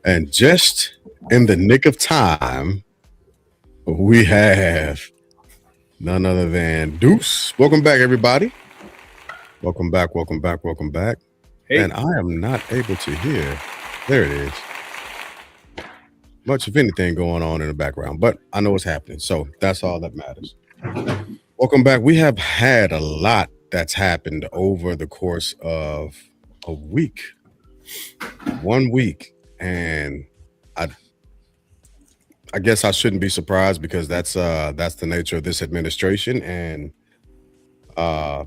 And just in the nick of time, we have none other than Deuce. Welcome back, everybody. Welcome back, welcome back, welcome back. Hey, And I am not able to hear. There it is. Much of anything going on in the background, but I know what's happening. So that's all that matters. Welcome back. We have had a lot that's happened over the course of a week, 1 week. And I I guess I shouldn't be surprised because that's the nature of this administration, and uh,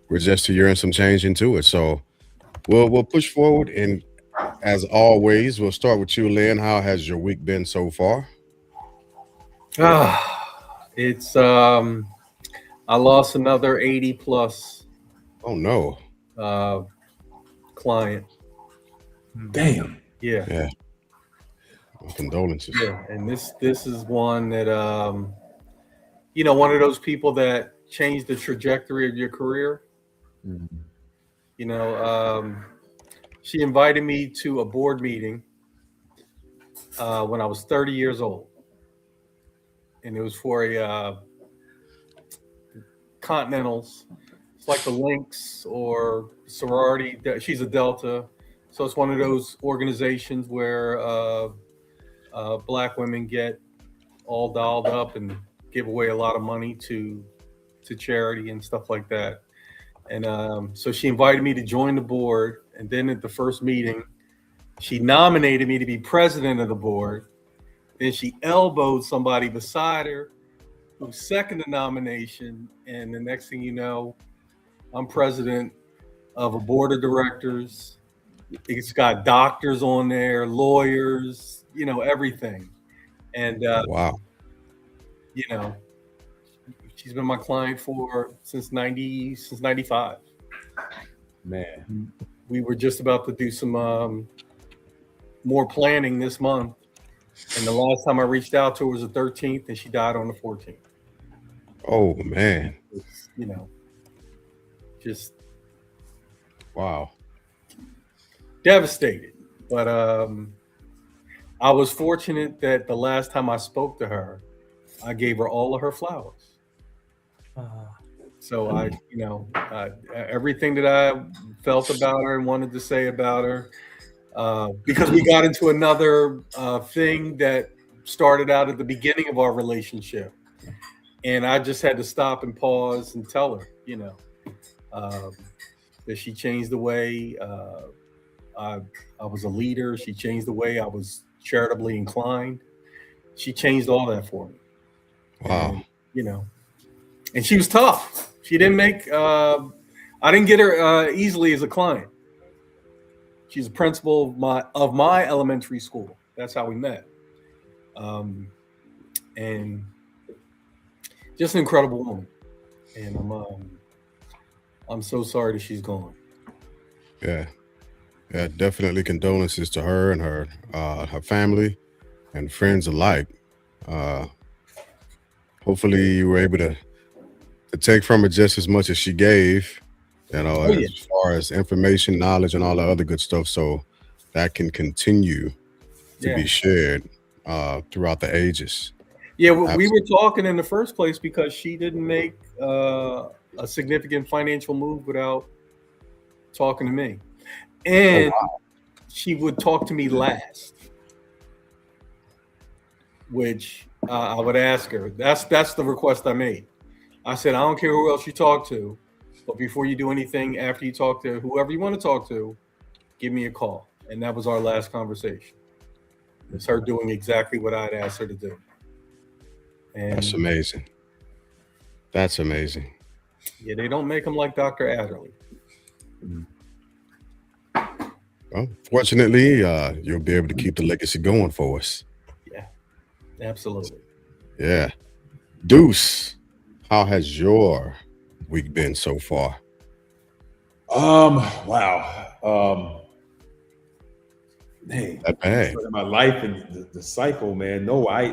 we're just hearing some change into it. So we'll push forward, and as always, we'll start with you, Lynn. How has your week been so far? it's I lost another 80 plus Oh no, uh client. Damn. Yeah, yeah, condolences. yeah, and this is one that one of those people that changed the trajectory of your career. Mhm. You know, she invited me to a board meeting when I was 30 years old, and it was for a Continentals. It's like the Lynx or sorority. She's a Delta, so it's one of those organizations where black women get all dolled up and give away a lot of money to charity and stuff like that. And so she invited me to join the board, and then at the first meeting, she nominated me to be president of the board. Then she elbowed somebody beside her who seconded the nomination, and the next thing you know, I'm president of a board of directors. It's got doctors on there, lawyers, everything. And Wow. you know, she's been my client for since 95. Man. We were just about to do some more planning this month, and the last time I reached out to her was the 13th, and she died on the 14th. Oh man. It's, just Wow. devastated. But I was fortunate that the last time I spoke to her, I gave her all of her flowers. So everything that I felt about her and wanted to say about her, because we got into another thing that started out at the beginning of our relationship, and I just had to stop and pause and tell her, uh, that she changed the way I was a leader. She changed the way I was charitably inclined. She changed all that for me, Wow. and and she was tough. She didn't make. I didn't get her easily as a client. She's a principal of my elementary school. That's how we met, and just an incredible woman. And I'm so sorry that she's gone. Yeah. Yeah. Definitely condolences to her and her family and friends alike. Uh, Hopefully, you were able to take from her just as much as she gave. Oh yeah, As far as information, knowledge, and all the other good stuff, so that can continue to yeah, be shared throughout the ages. yeah. We were Absolutely. talking in the first place because she didn't make a significant financial move without talking to me, Oh and wow. she would talk to me last, which I would ask her. That's the request I made. I said, I don't care who else you talk to, but before you do anything, after you talk to whoever you want to talk to, give me a call. And that was our last conversation. It's her doing exactly what I'd asked her to do. That's And amazing. That's amazing. yeah, they don't make them like Dr. Adderley. Mhm. Well, fortunately, you'll be able to keep the legacy going for us. Yeah, absolutely. Yeah. Deuce, how has your week been so far? Wow. Man, That bad. my life and the cycle, man. No, I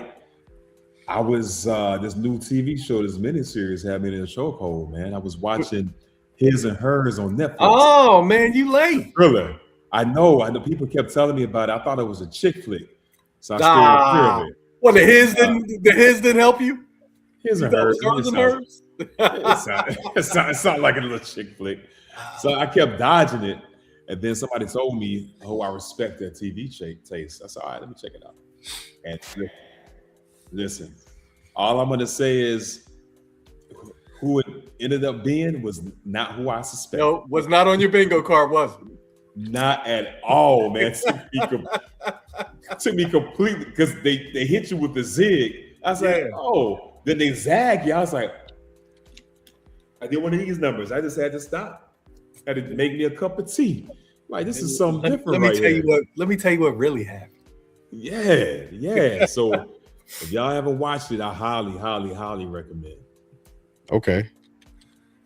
was this new TV show, this miniseries had me in a chokehold, man. I was watching His and Hers on Netflix. Oh man, you late. Thriller. I know. People kept telling me about it. I thought it was a chick flick, so I stayed clear of Ah, it. well, the his didn't help you. His You and thought it hers. was I mean, hers and hers. it sounded like a little chick flick. So I kept dodging it, and then somebody told me, "Oh, I respect that TV taste." I said, "All right, let me check it out." And listen, all I'm gonna say is who it ended up being was not who I suspected. No, was not on your bingo card, was it? Not at all, man. Took me completely because they hit you with the zig. I was like, Yeah. oh, then they zag you. I was like, I did one of these numbers. I just had to stop. Had to make me a cup of tea. Like this is something different. Let me right tell here. you what. Let me tell you what really happened. Yeah. So if y'all haven't watched it, I highly, highly, highly recommend. Okay.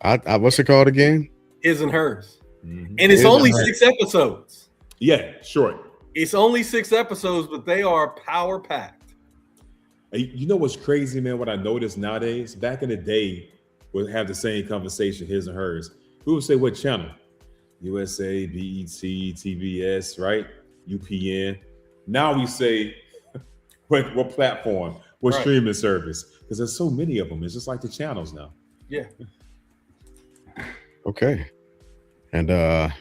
I what's it called again? His and hers. Mm-hmm. And it's His only and hers. 6 episodes. Yeah, short. It's only 6 episodes, but they are power packed. You know what's crazy, man? What I noticed nowadays, back in the day, we'll have the same conversation, his and hers. We would say what channel? USA, BET, TBS, right? UPN. Now we say what platform, what Right. streaming service? Because there's so many of them. It's just like the channels now. Yeah. Okay. And I'm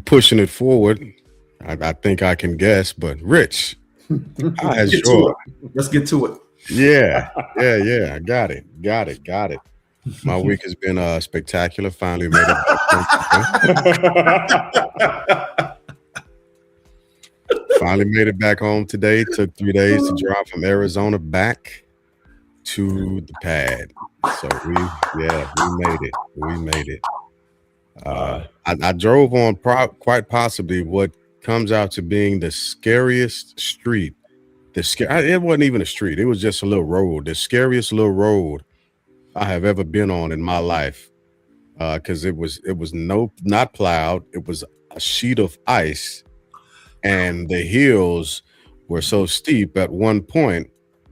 pushing it forward. I think I can guess, but Rich, how has Get to your it. Let's get to it. yeah. I got it. My week has been spectacular. Finally made it back. Finally made it back home today. Took 3 days to drive from Arizona back to the pad. So we made it. We made it. I drove on quite possibly what comes out to being the scariest street. It wasn't even a street. It was just a little road. The scariest little road I have ever been on in my life. Because it was not plowed. It was a sheet of ice, and the hills were so steep. At one point,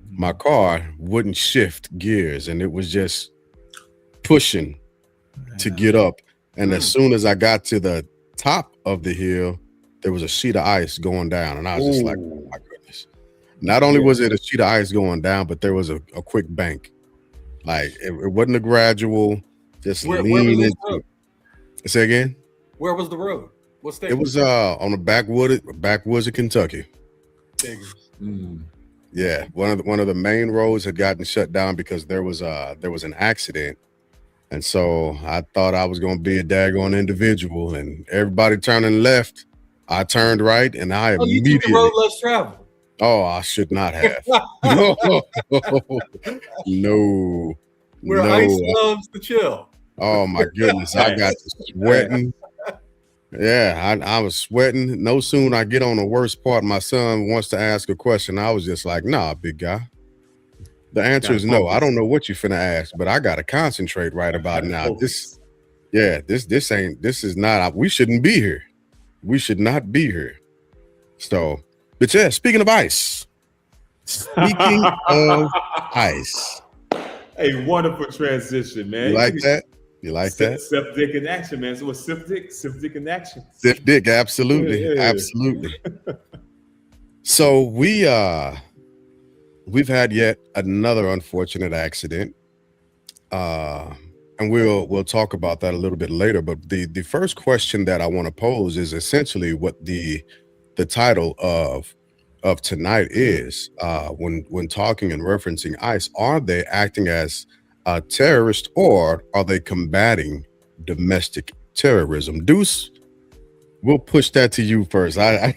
my car wouldn't shift gears, and it was just pushing to get up. And as soon as I got to the top of the hill, there was a sheet of ice going down, and I was just like, "Oh my goodness!" Not only was it a sheet of ice going down, but there was a quick bank. Like it wasn't a gradual. Just Where lean was this into road? it. Say again. Where was the road? What state? It was on the backwoods of Kentucky. Figures. Yeah, one of the main roads had gotten shut down because there was an accident, and so I thought I was going to be a daggone individual, and everybody turning left, I turned right, and I Oh, you took immediately. the road less traveled. Oh, I should not have. No, no, Where no. ice loves to chill. Oh my goodness, I got to sweating. Yeah, I was sweating. No soon I get on the worst part. My son wants to ask a question. I was just like, nah, big guy. The answer is no. I don't know what you finna ask, but I gotta concentrate right about now. This is not. We shouldn't be here. We should not be here. So, but yeah, speaking of ice. Speaking of ice. A wonderful transition, man. You like that? You like that? Sip dick in action, man. So what's sip dick? Sip dick in action. Sip dick, absolutely. Yeah. Absolutely. So we've had yet another unfortunate accident. And we'll talk about that a little bit later. But the first question that I want to pose is essentially what the title of tonight is. When talking and referencing ICE, are they acting as a terrorist, or are they combating domestic terrorism? Deuce, we'll push that to you first. Man,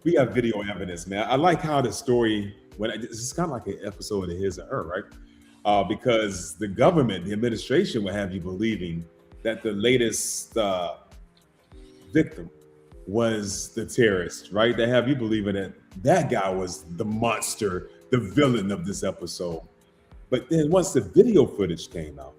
we have video evidence, man. I like how the story this is kind of like an episode of His and Her, right? Because the government, the administration will have you believing that the latest victim was the terrorist, right? They have you believing that guy was the monster, the villain of this episode. But then once the video footage came out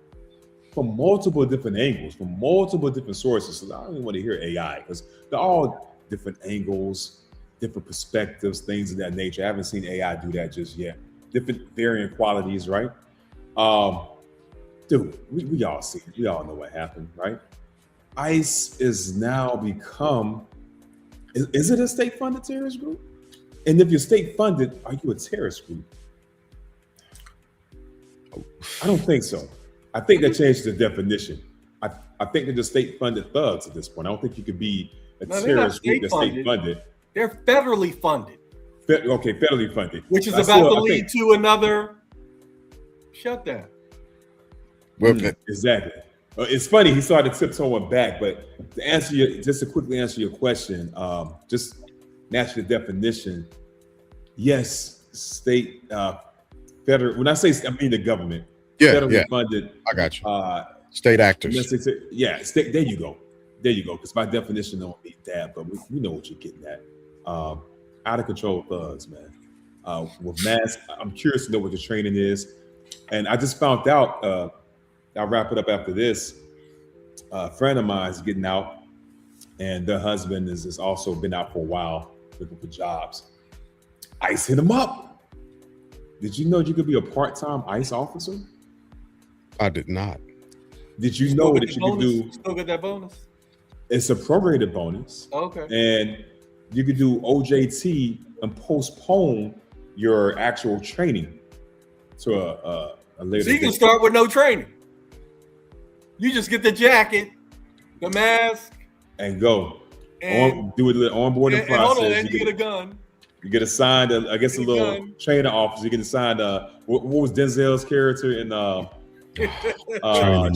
from multiple different angles, from multiple different sources, so I don't even want to hear AI because they're all different angles, different perspectives, things of that nature. I haven't seen AI do that just yet. Different varying qualities, right? dude, we all see it. We all know what happened, right? ICE is now become, is it a state-funded terrorist group? And if you're state-funded, are you a terrorist group? I don't think so. I think that changed the definition. I think they're just state-funded thugs at this point. I don't think you could be a No, they're not terrorist group that's state-funded. state-funded. They're federally funded, Okay, federally funded. which is I about still- to I lead think- to another shutdown. Well, Exactly. It's funny he started tiptoeing back, but to answer just to quickly answer your question, just naturally definition. Yes, state, federal. When I say, I mean the government. Yeah, federally yeah. funded. I got you. State actors. Yeah, state. There you go. There you go. Because by definition, don't mean that, but we know what you're getting at. Out of control thugs, man. With masks. I'm curious to know what the training is, and I just found out. I'll wrap it up after this. A friend of mine is getting out, and their husband has also been out for a while looking for jobs. ICE hit him up. Did you know you could be a part-time ICE officer? I did not. Did you know that you could do? Still get that bonus? It's a prorated bonus, Okay. and you could do OJT and postpone your actual training to a later. So you can date. start with no training. You just get the jacket, the mask, and go. and, Do the onboarding and hold on, process. and you get a gun. You get assigned, I guess, a Get a little gun. trainer officer. You get assigned. What was Denzel's character in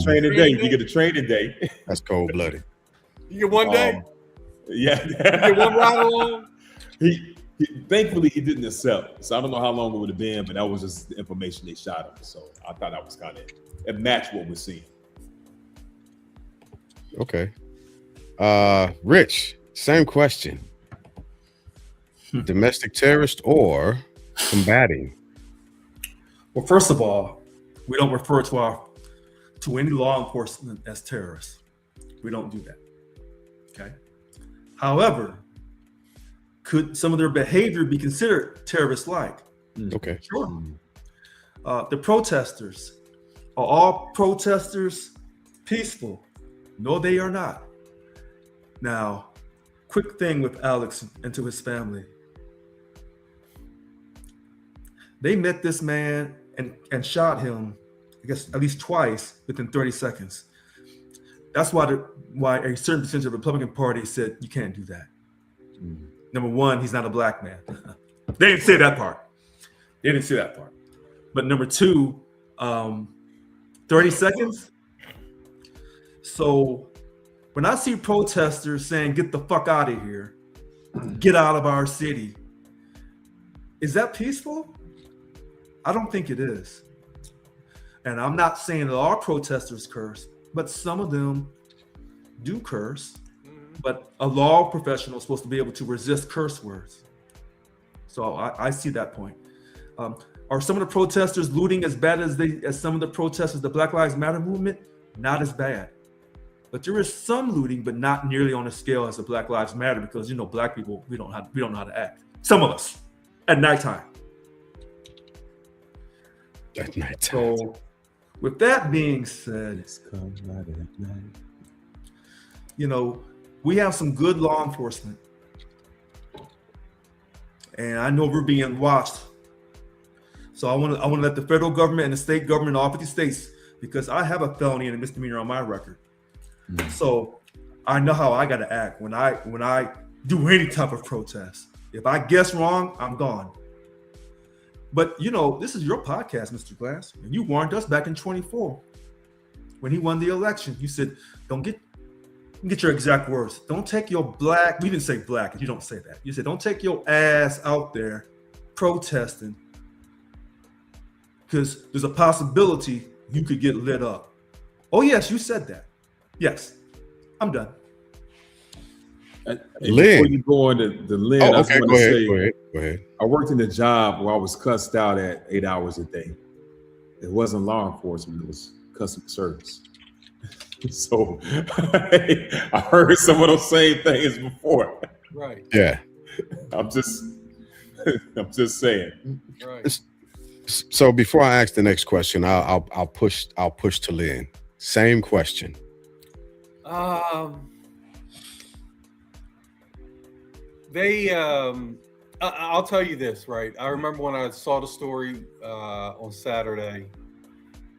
Training Day? You get a training day. That's cold blooded. You get one day. Yeah. You get one ride along. He thankfully he didn't accept. So I don't know how long it would have been, but that was just the information they shot him. So I thought that was kind of it matched what we're seeing. Okay. Rich, same question. Domestic terrorist or combating? Well, first of all, we don't refer to any law enforcement as terrorists. We don't do that. Okay. However, could some of their behavior be considered terrorist-like? Okay. Sure. The protesters, are all protesters peaceful? No, they are not. Now, quick thing with Alex and to his family. They met this man and shot him, I guess, at least twice within 30 seconds. That's why a certain percentage of the Republican Party said you can't do that. Number one, he's not a black man. They didn't say that part. But number two, 30 seconds. So when I see protesters saying, get the fuck out of here, get out of our city, is that peaceful? I don't think it is. And I'm not saying that all protesters curse, but some of them do curse. But a law professional is supposed to be able to resist curse words. So I see that point. Are some of the protesters looting as bad as some of the protesters, the Black Lives Matter movement? Not as bad. But there is some looting, but not nearly on a scale as the Black Lives Matter, because black people, we don't know how to act. Some of us at nighttime. At night. So with that being said, we have some good law enforcement. And I know we're being watched. So I want to let the federal government and the state government, all 50 states, because I have a felony and a misdemeanor on my record. So I know how I got to act when I do any type of protest. If I guess wrong, I'm gone. But this is your podcast, Mr. Glass, and you warned us back in 24 when he won the election. You said, "Don't get your exact words. Don't take your black." We didn't say black. You don't say that. You said, "Don't take your ass out there protesting, because there's a possibility you could get lit up." Oh yes, you said that. Yes, I'm done. Before you go on to Lynn, I just Okay, want go to ahead. say, Go ahead. I worked in a job where I was cussed out at 8 hours a day. It wasn't law enforcement; it was customer service. So I heard some of those same things before. Right. Yeah. I'm just saying. Right. So before I ask the next question, I'll push to Lynn. Same question. Um, they I'll tell you this, right? I remember when I saw the story on Saturday,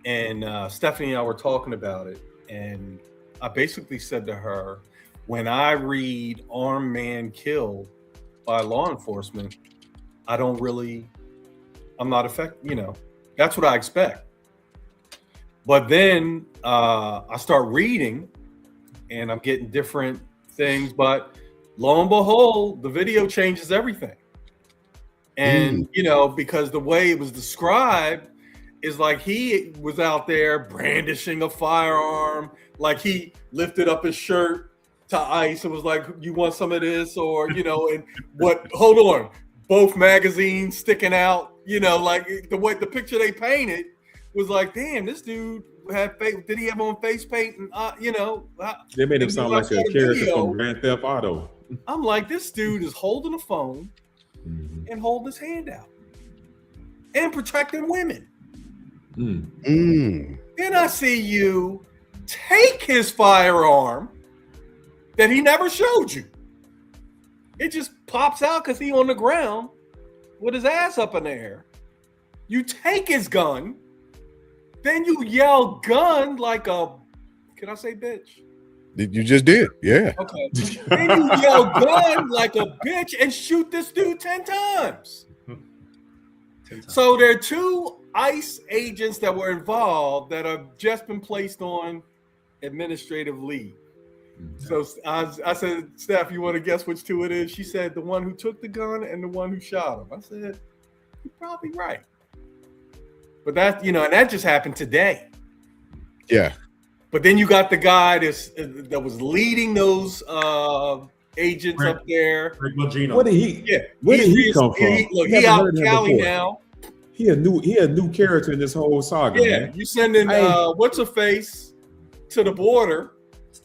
and Stephanie and I were talking about it, and I basically said to her, when I read armed man killed by law enforcement, I don't really, I'm not affected, that's what I expect. But then I start reading and I'm getting different things, but lo and behold, the video changes everything. And, because the way it was described is like he was out there brandishing a firearm, like he lifted up his shirt to ICE and was like, you want some of this? Or, and hold on, both magazines sticking out, like the picture they painted was like, damn, this dude did he have on face paint? And, they made him sound like a character from Grand Theft Auto. I'm like, this dude is holding a phone and holding his hand out and protecting women. Then I see you take his firearm that he never showed you. It just pops out because he on the ground with his ass up in the air. You take his gun, then you yell gun like a, can I say bitch? You just did, yeah. Okay. Then you yell gun like a bitch and shoot this dude 10 times. So there are 2 ICE agents that were involved that have just been placed on administrative leave. So I said, Steph, you want to guess which 2 it is? She said the one who took the gun and the one who shot him. I said, you're probably right. But that, and that just happened today. Yeah. But then you got the guy that was leading those agents up there. Where did he come from? He out in Cali now. He a new character in this whole saga. Yeah, man. You sending what's her face to the border?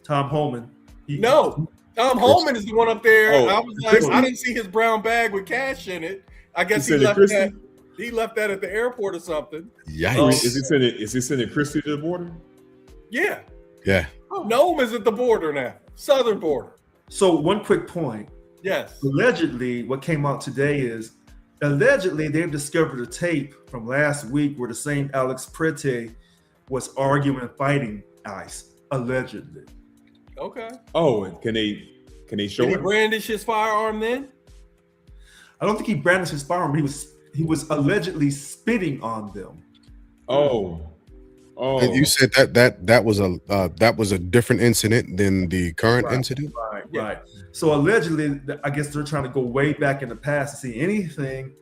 Tom Holman. Tom Holman is the one up there. Oh, I was like, I didn't see his brown bag with cash in it. I guess he left that. He left that at the airport or something. Yikes! Is he sending Christie to the border? Yeah. Yeah. Nome is at the border now, southern border. So one quick point. Yes. Allegedly, what came out today is allegedly they've discovered a tape from last week where the same Alex Prete was arguing and fighting ICE. Allegedly. Okay. Oh, and can they show Did he it? brandish his firearm then? I don't think he brandished his firearm. He was allegedly spitting on them. Oh. And you said that was a different incident than the current incident. Right. So allegedly, I guess they're trying to go way back in the past to see anything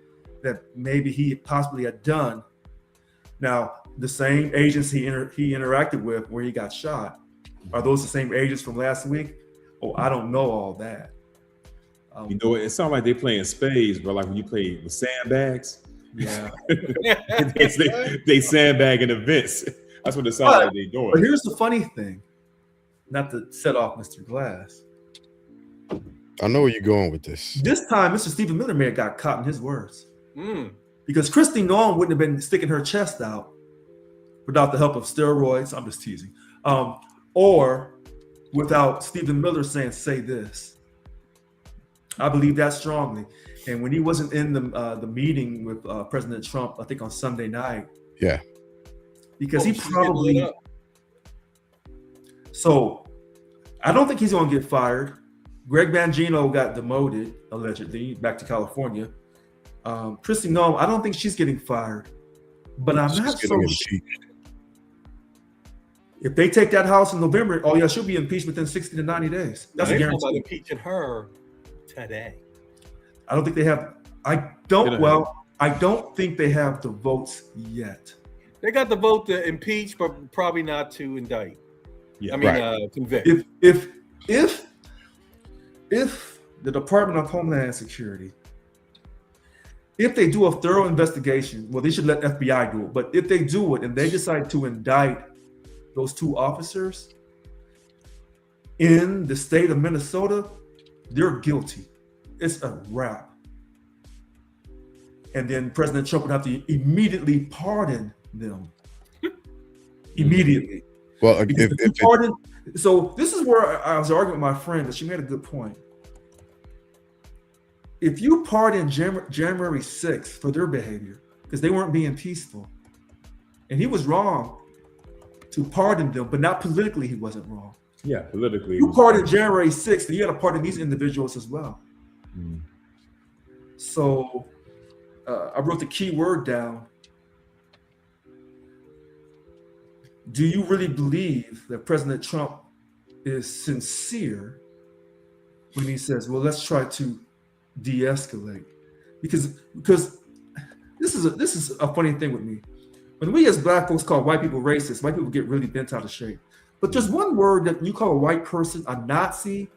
that maybe he possibly had done. Now, the same agents he interacted with where he got shot, are those the same agents from last week? Oh, I don't know all that. It sounds like they playing spades, bro. Like when you play with sandbags. Yeah. they sandbagging events. That's what it sounds like they're doing. But here's the funny thing, not to set off Mr. Glass. I know where you're going with this. This time, Mr. Stephen Miller may have got caught in his words. Because Christy Nolan wouldn't have been sticking her chest out without the help of steroids. I'm just teasing. Or without Stephen Miller saying, say this. I believe that strongly. And when he wasn't in the meeting with President Trump, I think on Sunday night. Yeah. Because he probably. So I don't think he's going to get fired. Greg Mangino got demoted, allegedly, back to California. Christy Noem, I don't think she's getting fired. But I'm not so sure. If they take that house in November, she'll be impeached within 60 to 90 days. That's a guarantee. About impeaching her today. I don't think they have. I don't think they have the votes yet. They got the vote to impeach, but probably not to indict. Yeah, convict. If the Department of Homeland Security, if they do a thorough investigation, well, they should let FBI do it. But if they do it and they decide to indict those 2 officers in the state of Minnesota, they're guilty. It's a wrap. and then President Trump would have to immediately pardon them. Immediately. Well, Because if you pardon, so this is where I was arguing with my friend, but she made a good point. If you pardon January 6th for their behavior, because they weren't being peaceful, and he was wrong to pardon them, but not politically, he wasn't wrong. Yeah, politically. You pardon January 6th, and you got to pardon these individuals as well. Mm. So I wrote the key word down. Do you really believe that President Trump is sincere when he says, well, let's try to de-escalate? Because this is a funny thing with me. When we as Black folks call white people racist, white people get really bent out of shape. But there's one word that you call a white person a Nazi,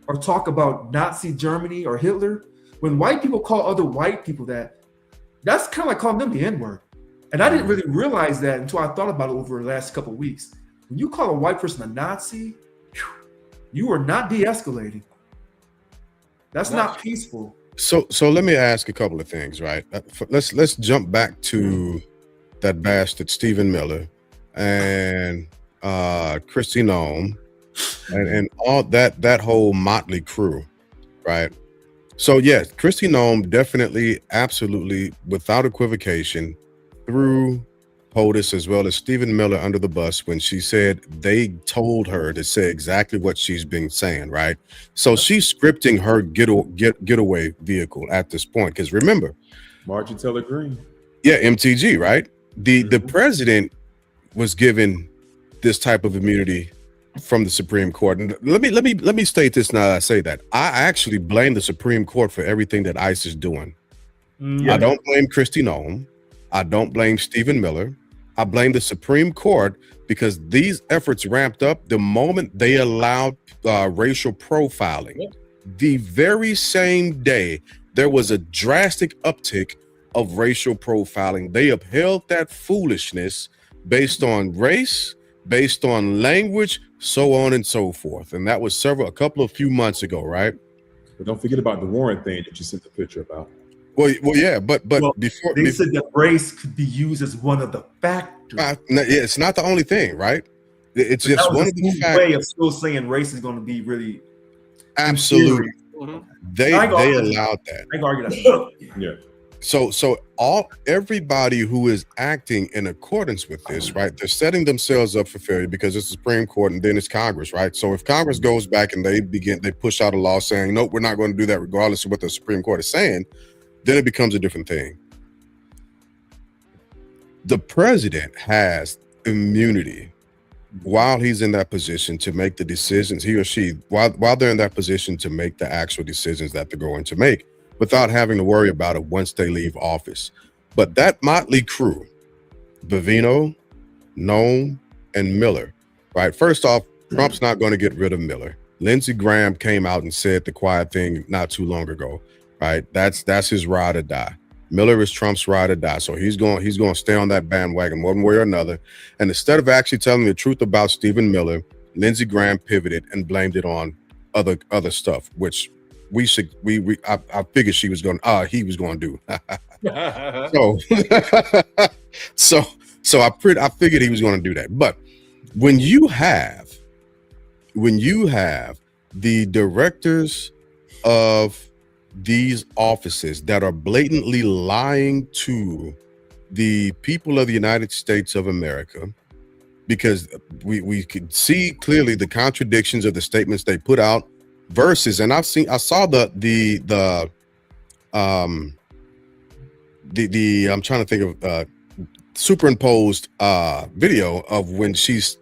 or talk about Nazi Germany or Hitler. When white people call other white people that's kind of like calling them the N-word. And I didn't really realize that until I thought about it over the last couple of weeks. When you call a white person a Nazi, you are not de-escalating. That's not peaceful. So let me ask a couple of things, right? Let's jump back to that bastard Stephen Miller and Kristi Noem and all that whole motley crew, right? So yes, Kristi Noem definitely, absolutely, without equivocation, threw POTUS as well as Stephen Miller under the bus when she said they told her to say exactly what she's been saying, right? So she's scripting her getaway vehicle at this point. Because remember, Marjorie Taylor Greene. Yeah, MTG, right? The president was given this type of immunity from the Supreme Court. And let me state this now that I say that. I actually blame the Supreme Court for everything that ICE is doing. I don't blame Kristi Noem. I don't blame Stephen Miller. I blame the Supreme Court because these efforts ramped up the moment they allowed racial profiling. The very same day, there was a drastic uptick of racial profiling. They upheld that foolishness based on race, based on language, so on and so forth. And that was a couple of few months ago, right? But don't forget about the Warren thing that you sent the picture about. Well, yeah, but before they said that race could be used as one of the factors. It's not the only thing, right? It's just one of the factors. Way of still saying race is going to be really absolutely. They allowed that. I can argue that. Yeah. So everybody who is acting in accordance with this, right? They're setting themselves up for failure because it's the Supreme Court and then it's Congress, right? So if Congress goes back and they push out a law saying, nope, we're not going to do that regardless of what the Supreme Court is saying, then it becomes a different thing. The president has immunity while he's in that position to make the decisions, he or she, while they're in that position to make the actual decisions that they're going to make without having to worry about it once they leave office. But that motley crew, Bavino, Noem, and Miller, right? First off, Trump's not going to get rid of Miller. Lindsey Graham came out and said the quiet thing not too long ago. Right, that's his ride or die. Miller is Trump's ride or die, so he's going to stay on that bandwagon one way or another. And instead of actually telling the truth about Stephen Miller, Lindsey Graham pivoted and blamed it on other stuff, which I figured he was going to do. so I figured he was going to do that. But when you have the directors of these offices that are blatantly lying to the people of the United States of America, because we could see clearly the contradictions of the statements they put out versus, and I saw the I'm trying to think of superimposed video of when she's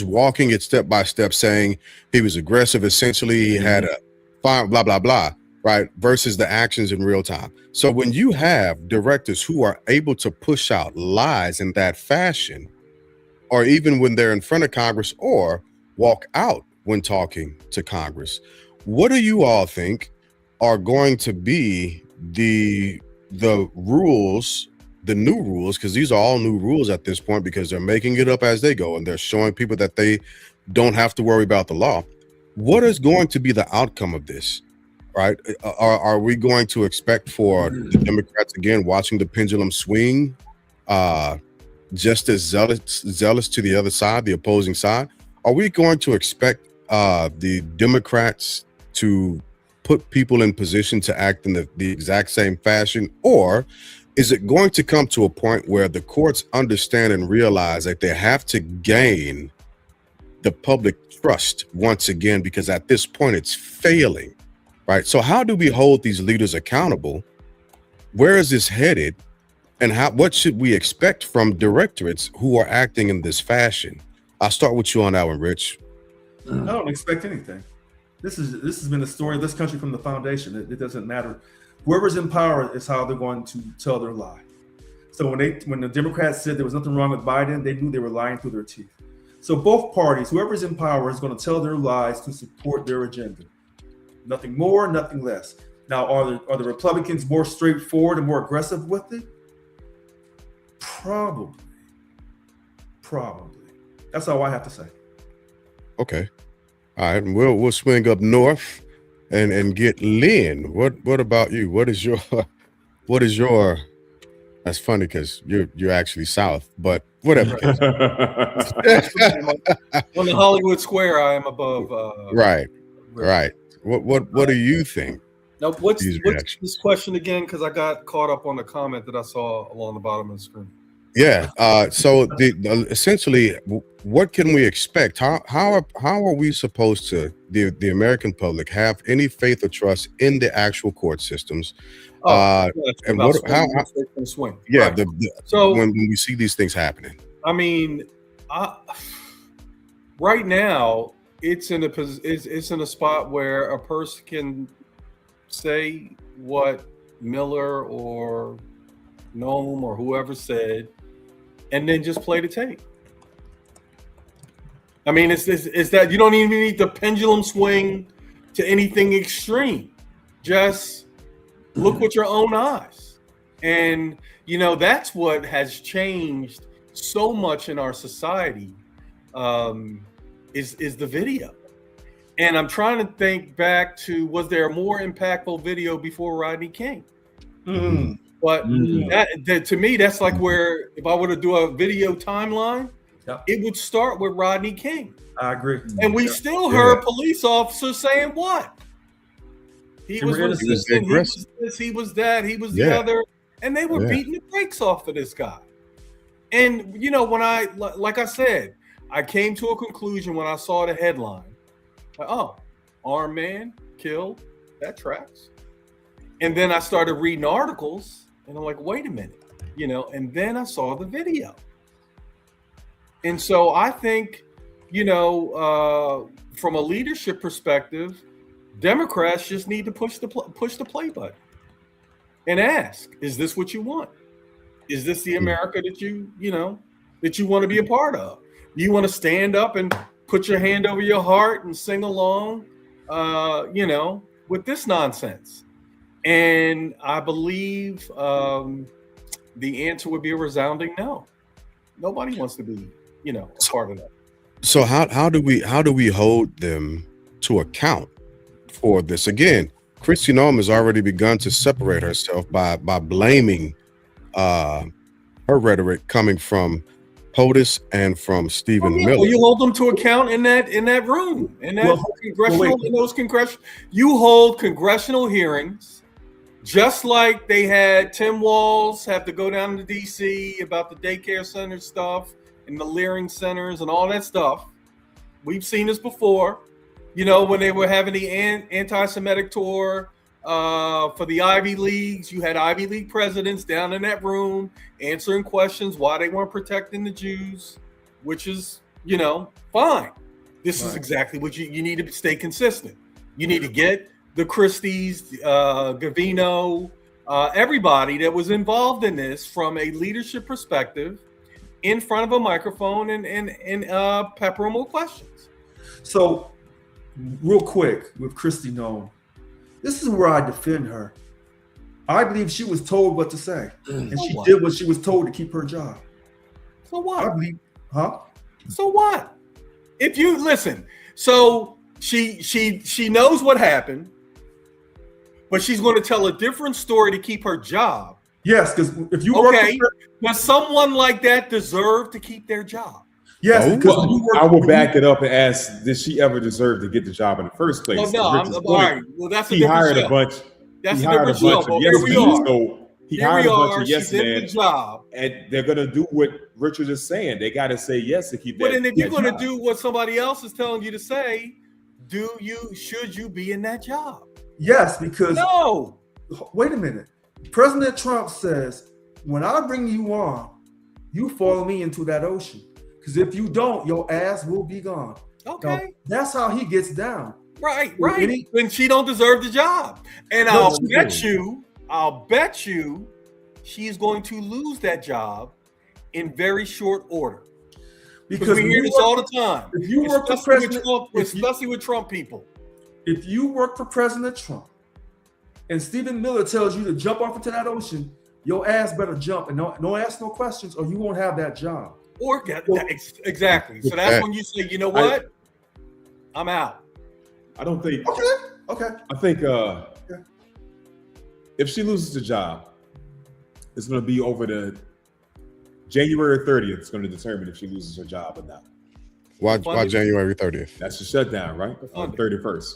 walking it step by step, saying he was aggressive, essentially he had a fire, blah blah blah, right, versus the actions in real time. So when you have directors who are able to push out lies in that fashion, or even when they're in front of Congress or walk out when talking to Congress, what do you all think are going to be the rules, the new rules, because these are all new rules at this point because they're making it up as they go and they're showing people that they don't have to worry about the law. What is going to be the outcome of this? right? Are we going to expect for the Democrats again watching the pendulum swing, just as zealous to the other side, the opposing side? Are we going to expect the Democrats to put people in position to act in the exact same fashion, or is it going to come to a point where the courts understand and realize that they have to gain the public trust once again, because at this point it's failing, right? So how do we hold these leaders accountable? Where is this headed? And what should we expect from directorates who are acting in this fashion? I'll start with you on that one, Rich. I don't expect anything. This has been the story of this country from the foundation. It doesn't matter. Whoever's in power is how they're going to tell their lie. So when the Democrats said there was nothing wrong with Biden, they knew they were lying through their teeth. So both parties, whoever's in power, is going to tell their lies to support their agenda. Nothing more, nothing less. Now, are the Republicans more straightforward and more aggressive with it? Probably. That's all I have to say. Okay. All right. We'll swing up north and get Lynn. What about you? What is your that's funny because you're actually south, but whatever. On the Hollywood Square, I am above. Right. What do you think? Now, what's this question again? Because I got caught up on the comment that I saw along the bottom of the screen. Yeah. So essentially, what can we expect? How are we supposed to, the American public, have any faith or trust in the actual court systems? And swing. Yeah. Right. So when we see these things happening, I mean, right now it's in a spot where a person can say what Miller or Noam or whoever said, and then just play the tape. I mean, it's that you don't even need the pendulum swing to anything extreme. Just look with your own eyes. And, that's what has changed so much in our society, is the video. And I'm trying to think back to, was there a more impactful video before Rodney King? Mm-hmm. But that to me, that's like where, if I were to do a video timeline, it would start with Rodney King. I agree. And we still heard police officers saying what? He was resistant, he was this, he was that, he was the other. And they were beating the brakes off of this guy. And, when like I said, I came to a conclusion when I saw the headline. Armed man killed, that tracks. And then I started reading articles, and I'm like, wait a minute, and then I saw the video. And so I think, from a leadership perspective, Democrats just need to push the play button and ask, is this what you want? Is this the America that you want to be a part of? Do you want to stand up and put your hand over your heart and sing along, with this nonsense? And I believe the answer would be a resounding no. Nobody wants to be, a part of that. So how do we hold them to account for this? Again, Kristi Noem has already begun to separate herself by blaming her rhetoric coming from POTUS and from Stephen Miller. Well, you hold them to account in that room, you hold congressional hearings, just like they had Tim Walz have to go down to DC about the daycare center stuff and the Leering centers and all that stuff. We've seen this before, when they were having the anti-Semitic tour for the Ivy Leagues. You had Ivy League presidents down in that room answering questions why they weren't protecting the Jews, which is, fine. This is exactly what you need to stay consistent. You need to get the Christies, Gavino, everybody that was involved in this from a leadership perspective in front of a microphone and pepper them with questions. So, real quick with Kristi Noem, this is where I defend her. I believe she was told what to say, and she did what she was told to keep her job. So what? I believe, So what? If you listen, so she knows what happened. but she's going to tell a different story to keep her job. Yes, because if you work, Okay, does someone like that deserve to keep their job? yes, No. because Well, I will back it up and ask: did she ever deserve to get the job in the first place? Well, no, To I'm Rich's all point, right. Well, that's a he different hired show. a bunch. That's He a hired a different show. bunch But of here yes we men. are. So he Here hired we a bunch are. of yes She's in the men, job. and they're gonna do what Richard is saying. They got to say yes to keep that. But then if you're that going to job. do what somebody else is telling you to say, should you be in that job? yes, because No. wait a minute. President Trump says, when I bring you on, you follow me into that ocean. Because if you don't, your ass will be gone. Okay. Now, that's how he gets down. Right. Any- Then she don't deserve the job. And No, I'll she bet you she's going to lose that job in very short order. Because we hear this all the time. If you work for Especially with President, Trump, especially with Trump people. if you work for President Trump, and Stephen Miller tells you to jump off into that ocean, your ass better jump and no ask no questions, or you won't have that job. Or exactly. So that's when you say, you know what? I'm out. I don't think. Okay. I think if she loses the job, it's going to be over the January 30th. It's going to determine if she loses her job or not. Why January 30th? That's the shutdown, right? On 31st.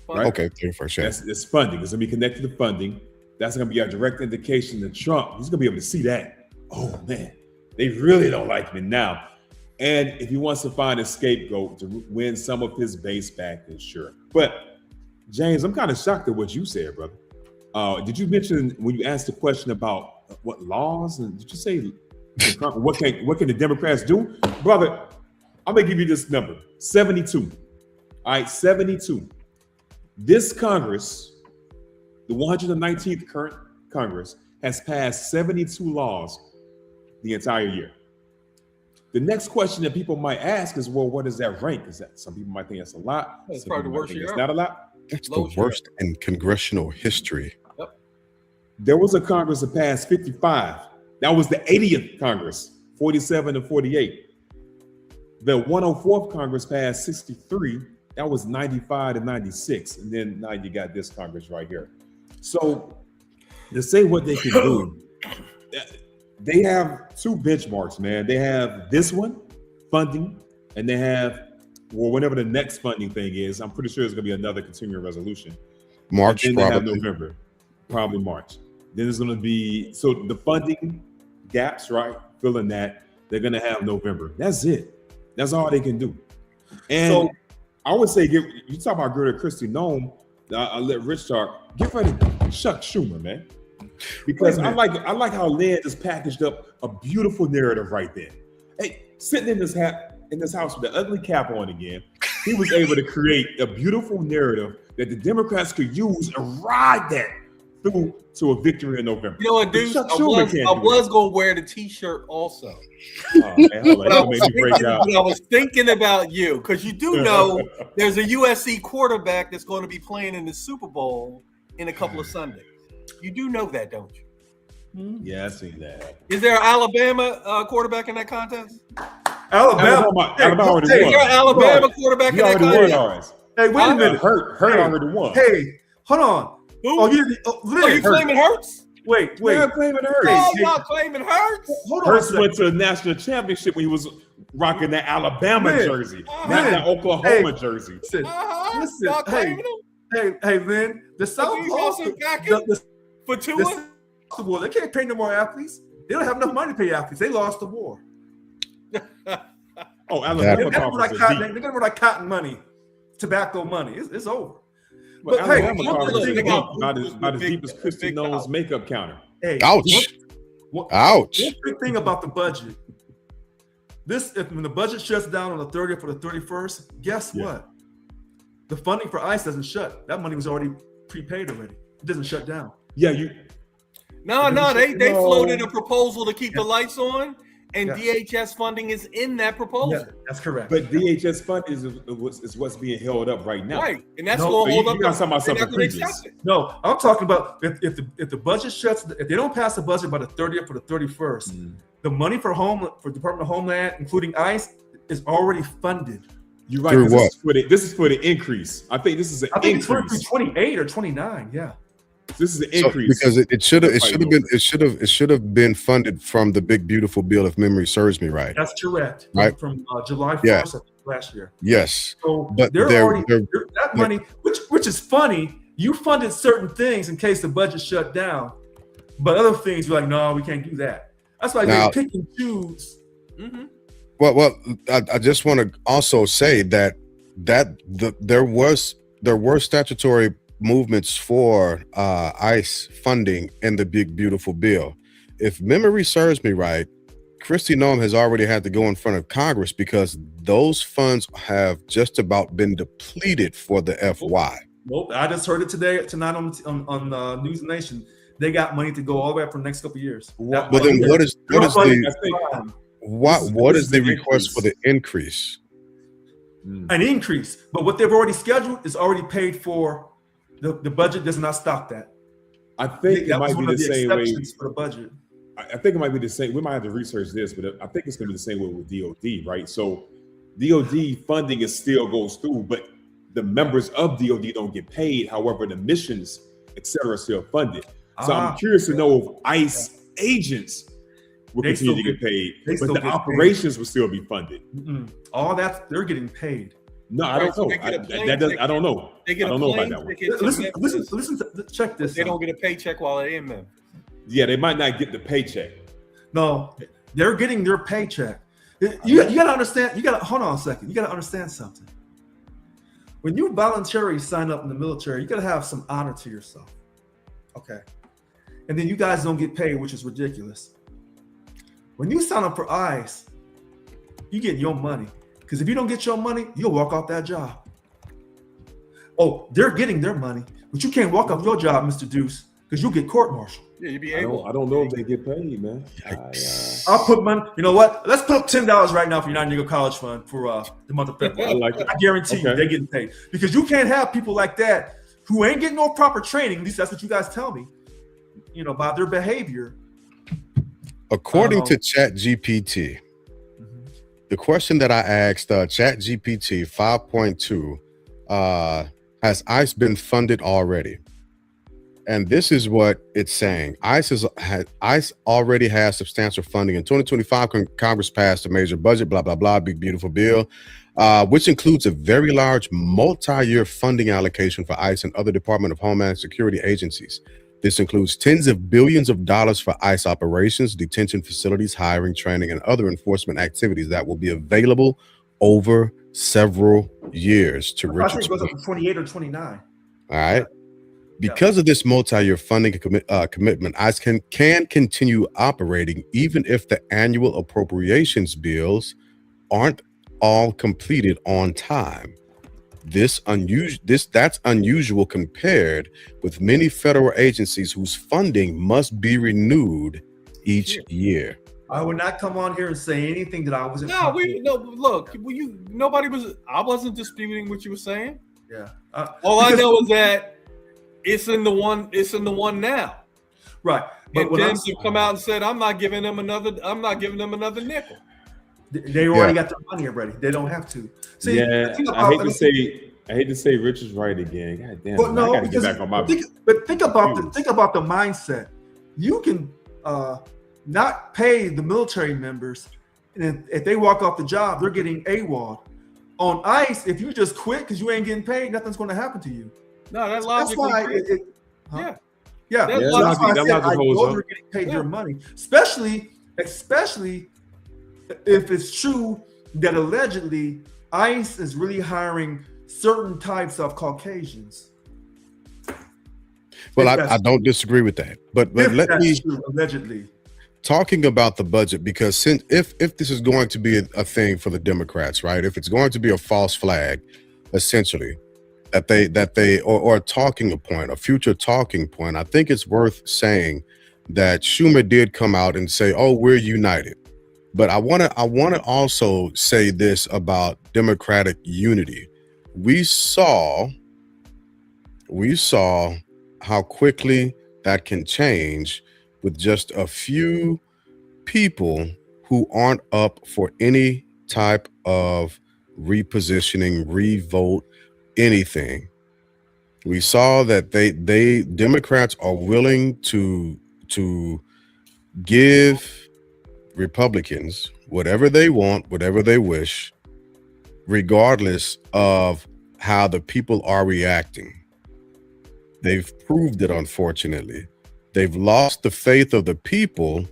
Right? Okay, 31st. Yeah. It's funding. It's going to be connected to funding. That's going to be a direct indication to Trump. He's going to be able to see that. Oh, man, they really don't like me now. And if he wants to find a scapegoat to win some of his base back, then sure. But, James, I'm kind of shocked at what you said, brother. Did you mention when you asked the question about what laws, and did you say what can the Democrats do? Brother, I'm going to give you this number, 72. All right, 72. This Congress, the 119th current Congress, has passed 72 laws the entire year. The next question that people might ask is, well, what does that rank? Is that some people might think that's a lot? It's Some probably people the might worst think year it's not a lot. That's the worst in congressional history. There was a Congress that passed 55. That was the 80th Congress, 47 to 48. The 104th Congress passed 63. That was 95 to 96. And then now you got this Congress right here. So to say what they can do, they have two benchmarks, man. They have this one, funding, and they have, well, whenever the next funding thing is, I'm pretty sure it's going to be another continuing resolution. March, And then they have probably. November, probably March. Then there's going to be, so the funding gaps, right? Filling that, they're going to have November. That's it. That's all they can do. And So- I would say, you talk about Greta Christie Nome, I'll let Rich talk. Get ready to Chuck Schumer, man. Because I like how Lynn just packaged up a beautiful narrative right there. Hey, sitting in this house with the ugly cap on again, he was able to create a beautiful narrative that the Democrats could use and ride that through to a victory in November. You know what, dude? Chuck I Schumer can't do was going to wear the T-shirt also. that. Oh, man, hold on, But I that made me break out. was thinking about you because you do know there's a USC quarterback that's going to be playing in the Super Bowl in a couple of Sundays. You do know that, don't you? Yeah, I seen that. Is there an Alabama quarterback in that contest? Alabama already Is won. there an Alabama quarterback He in that already won contest? ours. Hey, wait a minute. Hurt Hey. already won. Hey, hold on. Who? Oh, Are Lynn, you claiming Hurts? wait. Yeah, claiming Hurts. Oh, hey. y'all claiming Hurts? Hold on. a Hurts second. went to the national championship when he was rocking that Alabama Man. jersey, not Man. that Oklahoma jersey. Listen, Uh-huh. Listen, Y'all hey. claiming him hey, Lynn, the South you lost also the, backing? the, for the Tua? South war. They can't pay no more athletes. They don't have enough money to pay athletes. They lost the war. Oh, They're Alabama gonna conference is cotton, deep. they're gonna like cotton money, tobacco money. It's over. But But hey, Alabama one conference thing is deep, about- about as deep as Christy big Nolan's house. makeup counter. Hey, Ouch. Ouch. One big thing about the budget. When the budget shuts down on the 30th or the 31st, guess Yeah. what? The funding for ICE doesn't shut. That money was already prepaid already. It doesn't shut down. Yeah, you. No, they No. floated a proposal to keep the lights on, and Yeah. DHS funding is in that proposal. Yeah, that's correct. But DHS fund is what's being held up right now. Right, and that's No, going to so hold you up. got something about they're not something gonna previous. accept it. No, I'm talking about if the budget shuts, if they don't pass the budget by the 30th or the 31st, the money for Department of Homeland, including ICE, is already funded. You're right. Through 'Cause what? This is for the increase. I think this is an I think it's increase. 28 or 29. Yeah. This is an So increase. because it should have Everybody knows been that. it should have been funded from the big beautiful bill, if memory serves me right. That's correct. Right? From July Yeah. 1st of last year. Yes. So But they're there, already that money, which is funny. You funded certain things in case the budget shut down, but other things you're like, no, we can't do that. That's why Now- they pick and choose. Mm-hmm. well, I just want to also say that there were statutory movements for ICE funding in the big beautiful bill. If memory serves me right, Kristi Noem has already had to go in front of Congress because those funds have just about been depleted for the FY. Nope, I just heard it tonight on News Nation. They got money to go all the way up for the next couple of years. Well, But then what is the This is the request for the increase? an increase? But what they've already scheduled is already paid for. The budget does not stop that. I think it That was might be one of the same way. exceptions for the budget. I think it might be the same. We might have to research this, but I think it's going to be the same way with DOD, right? So DOD funding is still goes through, but the members of DOD don't get paid. However, the missions, et cetera, are still funded. So I'm curious to know if ICE agents will They continue to still get paid, they but still the get paid. operations will still be funded. All that they're getting paid. No, I don't So know. they get a plane I don't know. They get I a don't know about plane that one. ticket to Memphis, Listen. Check this. They out. don't get a paycheck while they're in Memphis. Yeah, they might not get the paycheck. No, they're getting their paycheck. You gotta understand. You gotta hold on a second. You gotta understand something. When you voluntarily sign up in the military, you gotta have some honor to yourself. Okay, and then you guys don't get paid, which is ridiculous. When you sign up for ICE, you get your money. Because if you don't get your money, you'll walk off that job. Oh, they're getting their money, but you can't walk off your job, Mr. Deuce, because you'll get court-martialed. Yeah, you be I able. don't know if they get paid, man. I'll put money. You know what? Let's put up $10 right now for your United Negro College Fund for the month of I February. like it. I guarantee you Okay. they're getting paid because you can't have people like that who ain't getting no proper training. At least that's what you guys tell me. You know about their behavior. According to ChatGPT, the question that I asked ChatGPT 5.2, has ICE been funded already? And this is what it's saying. ICE already has substantial funding. In 2025, Congress passed a major budget, blah, blah, blah, big, beautiful bill, which includes a very large multi-year funding allocation for ICE and other Department of Homeland Security agencies. This includes tens of billions of dollars for ICE operations, detention facilities, hiring, training, and other enforcement activities that will be available over several years to I think Richard's it goes up point. to 28 or 29. All right. Because of this multi-year funding commitment, ICE can continue operating even if the annual appropriations bills aren't all completed on time. That's unusual compared with many federal agencies whose funding must be renewed each year. I would not come on here and say anything that I wasn't. No, look. I wasn't disputing what you were saying. Yeah. All I know is that it's in the one now. Right. And Tim have come out and said, I'm not giving them another nickel. They already got their money already. They don't have to. See, Yeah, I hate to say Rich is right again. God damn, But no, I gotta get back on my. think about the mindset. You can not pay the military members, and if they walk off the job, they're getting AWOL. On ICE, if you just quit because you ain't getting paid, nothing's going to happen to you. No, that's That's why logically. yeah. That's That's why I said logic I holds know up. they're getting paid their money, especially if it's true that allegedly ICE is really hiring certain types of Caucasians. Well, If I that's don't disagree with that. But if let that's me true, allegedly. talking about the budget, because if this is going to be a thing for the Democrats, right? If it's going to be a false flag, essentially, that they or a talking point, a future talking point, I think it's worth saying that Schumer did come out and say, "Oh, we're united." But I want to also say this about Democratic unity. We saw how quickly that can change with just a few people who aren't up for any type of repositioning, revote, anything. We saw that they Democrats are willing to give Republicans whatever they want, whatever they wish, regardless of how the people are reacting. They've proved it, unfortunately. They've lost the faith of the people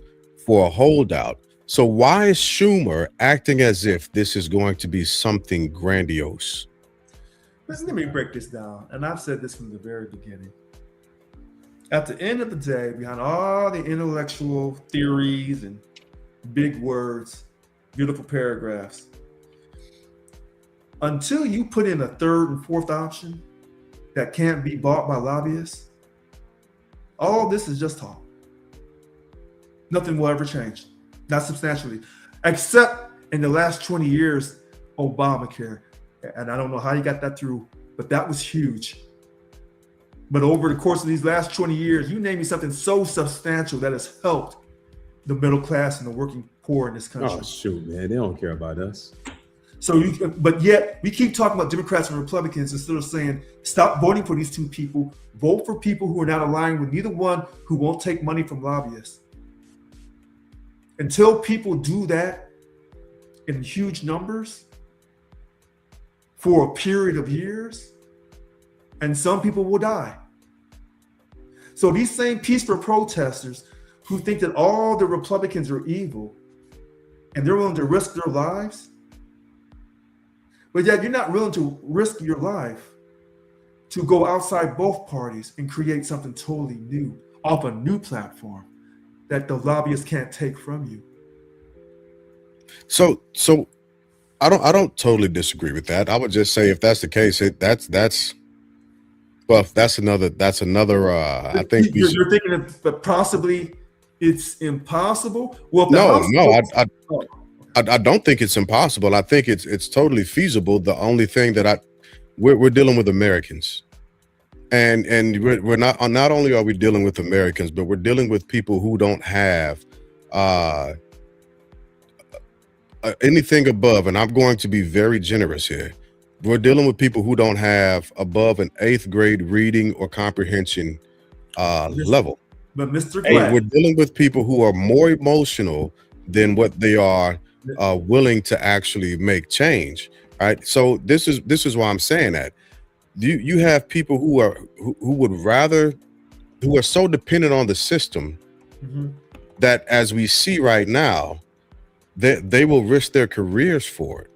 for a holdout. So why is Schumer acting as if this is going to be something grandiose? Let me break this down. And I've said this from the very beginning. At the end of the day, behind all the intellectual theories and big words, beautiful paragraphs, until you put in a third and fourth option that can't be bought by lobbyists, all this is just talk. Nothing will ever change, not substantially, except in the last 20 years, Obamacare. And I don't know how you got that through, but that was huge. But over the course of these last 20 years, you name me something so substantial that has helped the middle class and the working poor in this country. Oh shoot, man, they don't care about us. So, but yet we keep talking about Democrats and Republicans instead of saying, stop voting for these two people. Vote for people who are not aligned with neither one, who won't take money from lobbyists. Until people do that in huge numbers for a period of years, and some people will die. So these same peaceful protesters who think that all the Republicans are evil and they're willing to risk their lives, but yet you're not willing to risk your life to go outside both parties and create something totally new off a new platform that the lobbyists can't take from you. So I don't totally disagree with that. I would just say if that's the case, that's another I think you're thinking that possibly it's impossible. Well, I don't think it's impossible. I think it's totally feasible. The only thing that we're dealing with Americans, and we're not only are we dealing with Americans, but we're dealing with people who don't have anything above. And I'm going to be very generous here. We're dealing with people who don't have above an 8th grade reading or comprehension level. But Mr. And we're dealing with people who are more emotional than what they are willing to actually make change. Right. So this is why I'm saying that you have people who are so dependent on the system that, as we see right now, they will risk their careers for it.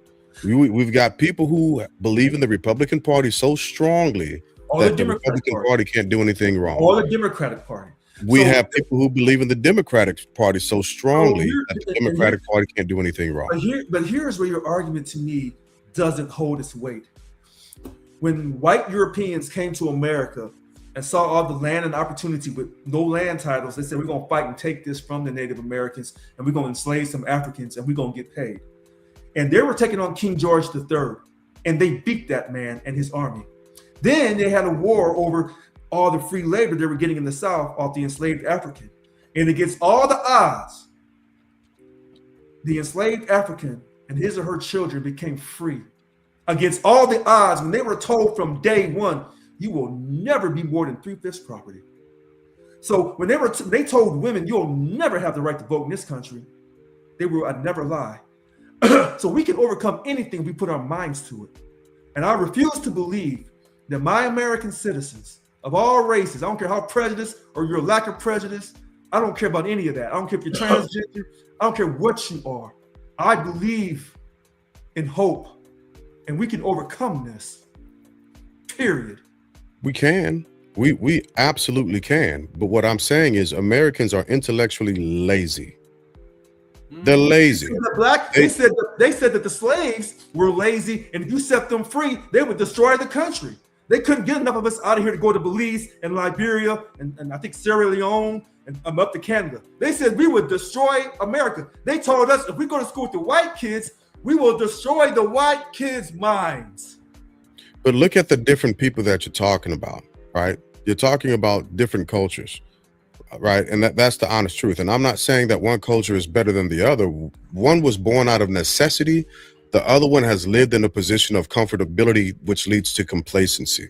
We've got people who believe in the Republican Party so strongly that the Republican Party can't do anything wrong. Or the Democratic Party. We have people who believe in the Democratic Party so strongly that the Democratic Party can't do anything wrong. But here's where your argument to me doesn't hold its weight. When white Europeans came to America and saw all the land and opportunity with no land titles, they said, we're going to fight and take this from the Native Americans, and we're going to enslave some Africans, and we're going to get paid. And they were taking on King George III, and they beat that man and his army. Then they had a war over all the free labor they were getting in the South off the enslaved African. And against all the odds, the enslaved African and his or her children became free. Against all the odds, when they were told from day one, you will never be more than 3/5 property. So when they told women, you'll never have the right to vote in this country, they will never lie. So we can overcome anything if we put our minds to it. And I refuse to believe that my American citizens of all races, I don't care how prejudiced or your lack of prejudice, I don't care about any of that. I don't care if you're transgender, I don't care what you are. I believe in hope, and we can overcome this, period. We can. We absolutely can. But what I'm saying is Americans are intellectually lazy. They're lazy. They said that the slaves were lazy, and if you set them free, they would destroy the country. They couldn't get enough of us out of here to go to Belize and Liberia and I think Sierra Leone and up to Canada. They said we would destroy America. They told us if we go to school with the white kids, we will destroy the white kids' minds. But look at the different people that you're talking about, right? You're talking about different cultures, right? And that's the honest truth. And I'm not saying that one culture is better than the other. One was born out of necessity. The other one has lived in a position of comfortability, which leads to complacency.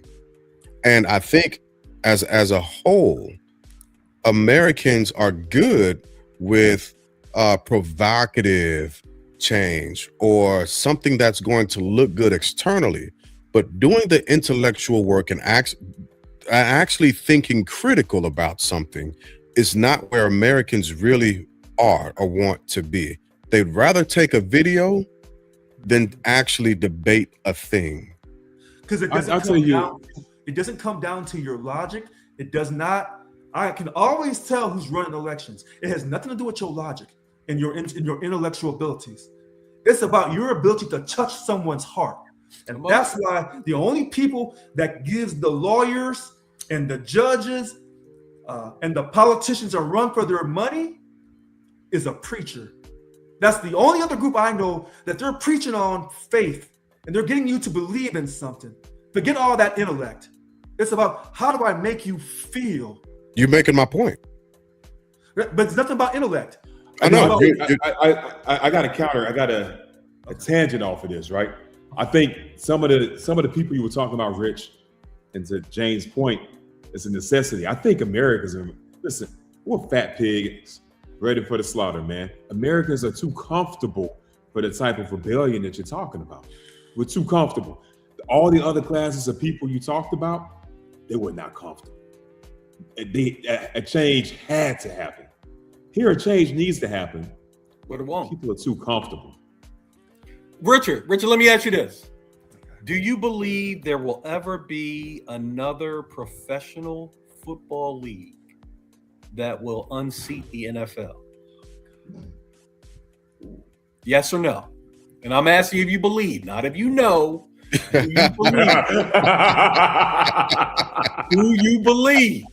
And I think as a whole, Americans are good with provocative change or something that's going to look good externally, but doing the intellectual work and actually thinking critical about something is not where Americans really are or want to be. They'd rather take a video than actually debate a thing. Because it doesn't come down to your logic. It does not. I can always tell who's running elections. It has nothing to do with your logic and your intellectual abilities. It's about your ability to touch someone's heart. And that's why the only people that gives the lawyers and the judges and the politicians a run for their money is a preacher. That's the only other group I know that they're preaching on faith and they're getting you to believe in something. Forget all that intellect. It's about how do I make you feel? You're making my point. But it's nothing about intellect. I know. I got a counter. I got a tangent off of this, right? I think some of the people you were talking about, Rich, and to James' point, it's a necessity. I think Americans are, listen, we're fat pigs ready for the slaughter, man. Americans are too comfortable for the type of rebellion that you're talking about. We're too comfortable. All the other classes of people you talked about, they were not comfortable. A change had to happen. Here, a change needs to happen, but it won't. People are too comfortable. Richard, let me ask you this. Do you believe there will ever be another professional football league that will unseat the NFL? Yes or no? And I'm asking if you believe, not if you know. Do you believe? Do you believe?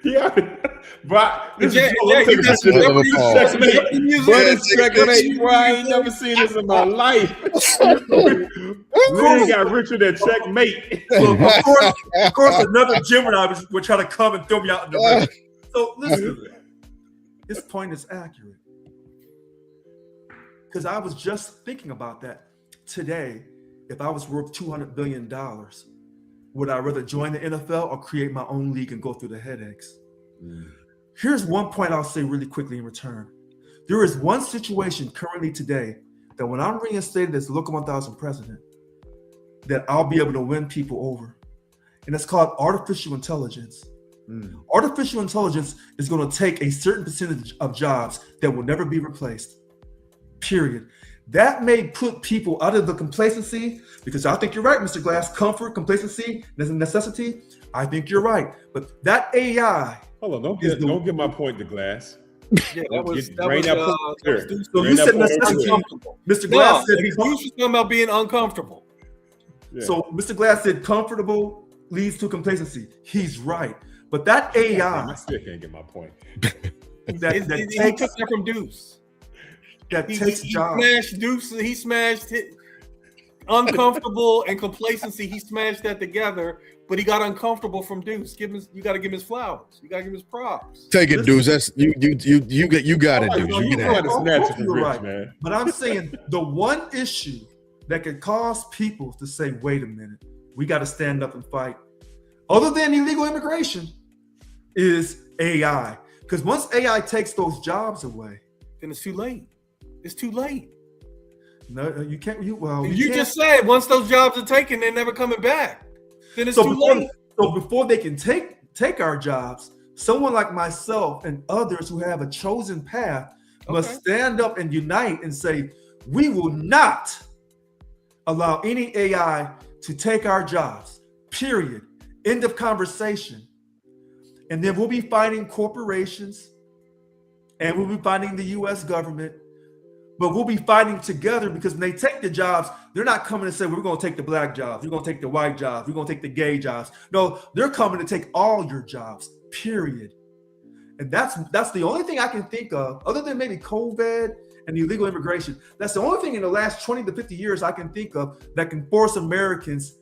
Yeah, but this is checkmate. Boy, I ain't never seen this in my life. We got Richard at checkmate. So of course, another Gemini would try to come and throw me out in the ring. So listen, his point is accurate. Because I was just thinking about that today. If I was worth $200 billion, would I rather join the NFL or create my own league and go through the headaches? Here's one point I'll say really quickly in return. There is one situation currently today that when I'm reinstated as Local 1000 president, that I'll be able to win people over. And it's called artificial intelligence. Artificial intelligence is going to take a certain percentage of jobs that will never be replaced. Period. That may put people out of the complacency, because I think you're right, Mr. Glass. Comfort, complacency, there's a necessity. I think you're right. But that AI. Hold on, don't get my point to Glass. Yeah, that was so you said necessity. Mr. Glass said he's talking about being uncomfortable. Yeah. So Mr. Glass said comfortable leads to complacency. He's right. But that AI. I still can't get my point. He took that from Deuce. He smashed Deuce. He smashed it. Uncomfortable and complacency. He smashed that together, but he got uncomfortable from Deuce. You got to give him his flowers. You got to give him his props. Take it, Deuce. That's you got it, Deuce. You got to snatch it from Rich, right, man. But I'm saying the one issue that could cause people to say, "Wait a minute, we got to stand up and fight," other than illegal immigration, is AI. Because once AI takes those jobs away, then it's too late. It's too late. No, you can't. You just said once those jobs are taken, they're never coming back. Then it's too late. So before they can take our jobs, someone like myself and others who have a chosen path must stand up and unite and say, we will not allow any AI to take our jobs. Period. End of conversation. And then we'll be fighting corporations and we'll be fighting the U.S. government. But we'll be fighting together, because when they take the jobs, they're not coming to say, we're going to take the black jobs, we're going to take the white jobs, we're going to take the gay jobs. No, they're coming to take all your jobs, period. And that's the only thing I can think of, other than maybe COVID and illegal immigration. That's the only thing in the last 20 to 50 years I can think of that can force Americans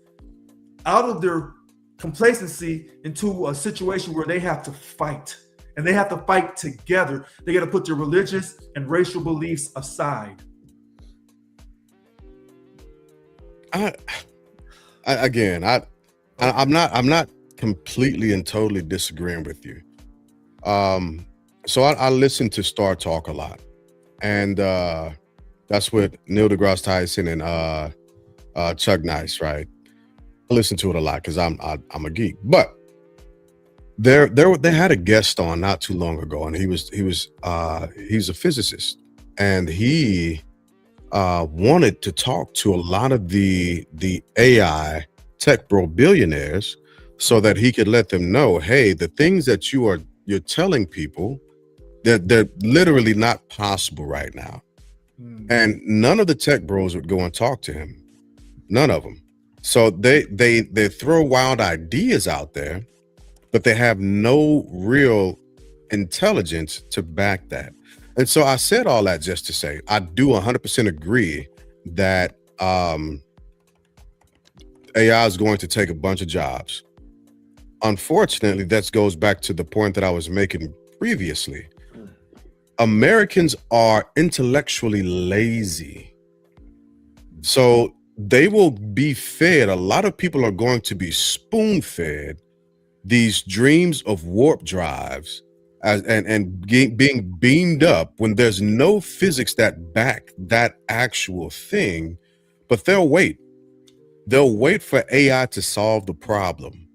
out of their complacency into a situation where they have to fight. And they have to fight together. They got to put their religious and racial beliefs aside. I, I'm not completely and totally disagreeing with you. So I listen to Star Talk a lot, and that's with Neil deGrasse Tyson and Chuck Nice, right? I listen to it a lot because I'm a geek. But they had a guest on not too long ago, and he's a physicist, and he wanted to talk to a lot of the AI tech bro billionaires so that he could let them know, hey, the things that you're telling people, they're literally not possible right now. And none of the tech bros would go and talk to him. None of them. So they throw wild ideas out there, but they have no real intelligence to back that. And so I said all that just to say I do 100% agree that AI is going to take a bunch of jobs. Unfortunately, that goes back to the point that I was making previously. Americans are intellectually lazy. So they will be fed. A lot of people are going to be spoon-fed these dreams of warp drives being beamed up when there's no physics that back that actual thing, but they'll wait. They'll wait for AI to solve the problem.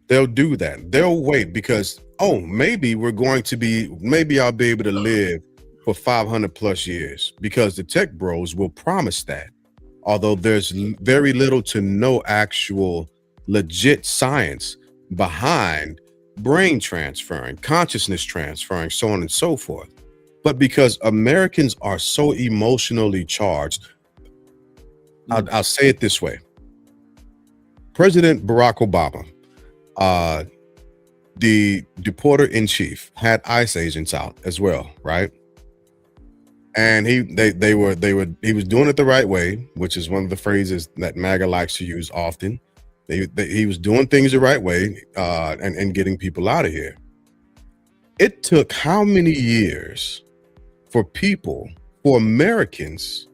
They'll do that. They'll wait because, oh, maybe I'll be able to live for 500 plus years because the tech bros will promise that. Although there's very little to no actual legit science behind brain transferring, consciousness transferring, so on and so forth. But because Americans are so emotionally charged, I'll say it this way. President Barack Obama, the deporter in chief, had ICE agents out as well, right? And he was doing it the right way, which is one of the phrases that MAGA likes to use often. He was doing things the right way and getting people out of here. It took how many years for Americans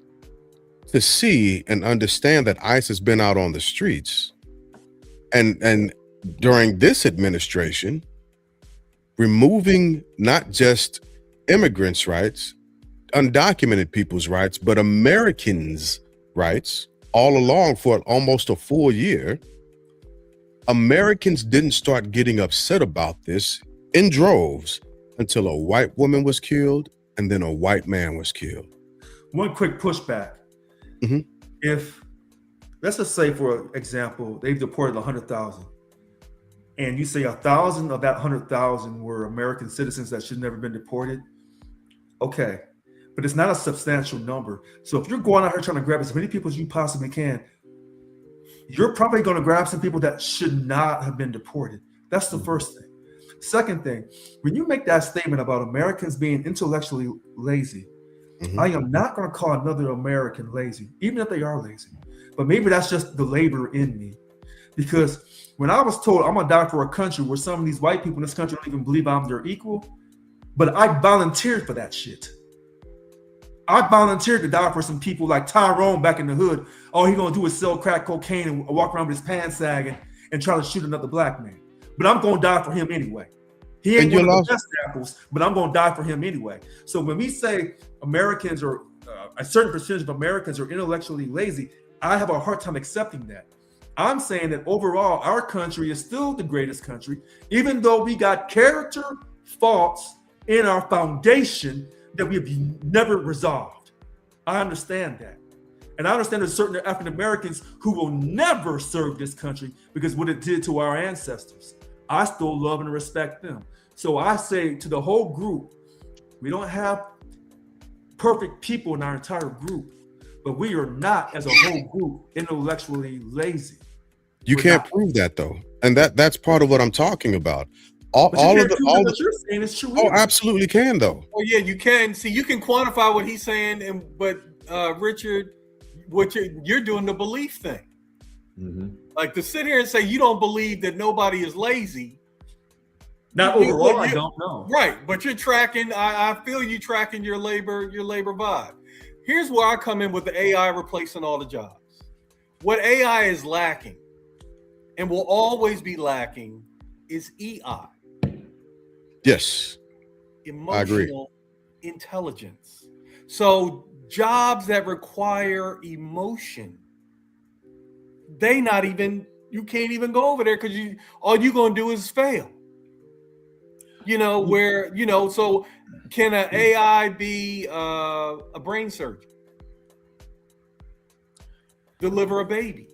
to see and understand that ICE has been out on the streets, and during this administration, removing not just immigrants' rights, undocumented people's rights, but Americans' rights all along for almost a full year. Americans didn't start getting upset about this in droves until a white woman was killed and then a white man was killed. One quick pushback. Mhm. If, let's just say, for example, they've deported 100,000, and you say 1,000 of that 100,000 were American citizens that should never been deported, okay, but it's not a substantial number. So if you're going out here trying to grab as many people as you possibly can, you're probably going to grab some people that should not have been deported. That's the first thing. Second thing, when you make that statement about Americans being intellectually lazy, I am not going to call another American lazy, even if they are lazy. But maybe that's just the labor in me. Because when I was told I'm going to die for a country where some of these white people in this country don't even believe I'm their equal, but I volunteered for that shit. I volunteered to die for some people like Tyrone back in the hood. All he going to do is sell crack cocaine and walk around with his pants sagging and try to shoot another black man. But I'm going to die for him anyway. He ain't one of the best apples, but I'm going to die for him anyway. So when we say Americans or a certain percentage of Americans are intellectually lazy, I have a hard time accepting that. I'm saying that overall, our country is still the greatest country, even though we got character faults in our foundation that we have never resolved. I understand that. And I understand there's certain African Americans who will never serve this country because what it did to our ancestors. I still love and respect them. So I say to the whole group, we don't have perfect people in our entire group, but we are not, as a whole group, intellectually lazy. You can't prove that though, and that's part of what I'm talking about. All what you're saying is true. Oh, absolutely can though. Oh yeah, you can. See, you can quantify what he's saying, but Richard, what you're doing the belief thing. Like to sit here and say you don't believe that nobody is lazy. Not overall, I don't know. Right, but you're tracking. I feel you tracking your labor vibe. Here's where I come in with the AI replacing all the jobs. What AI is lacking and will always be lacking is EI, Yes, I agree. emotional intelligence. So jobs that require emotion, you can't even go over there because all you're gonna do is fail. So can an AI be a brain surgeon? Deliver a baby?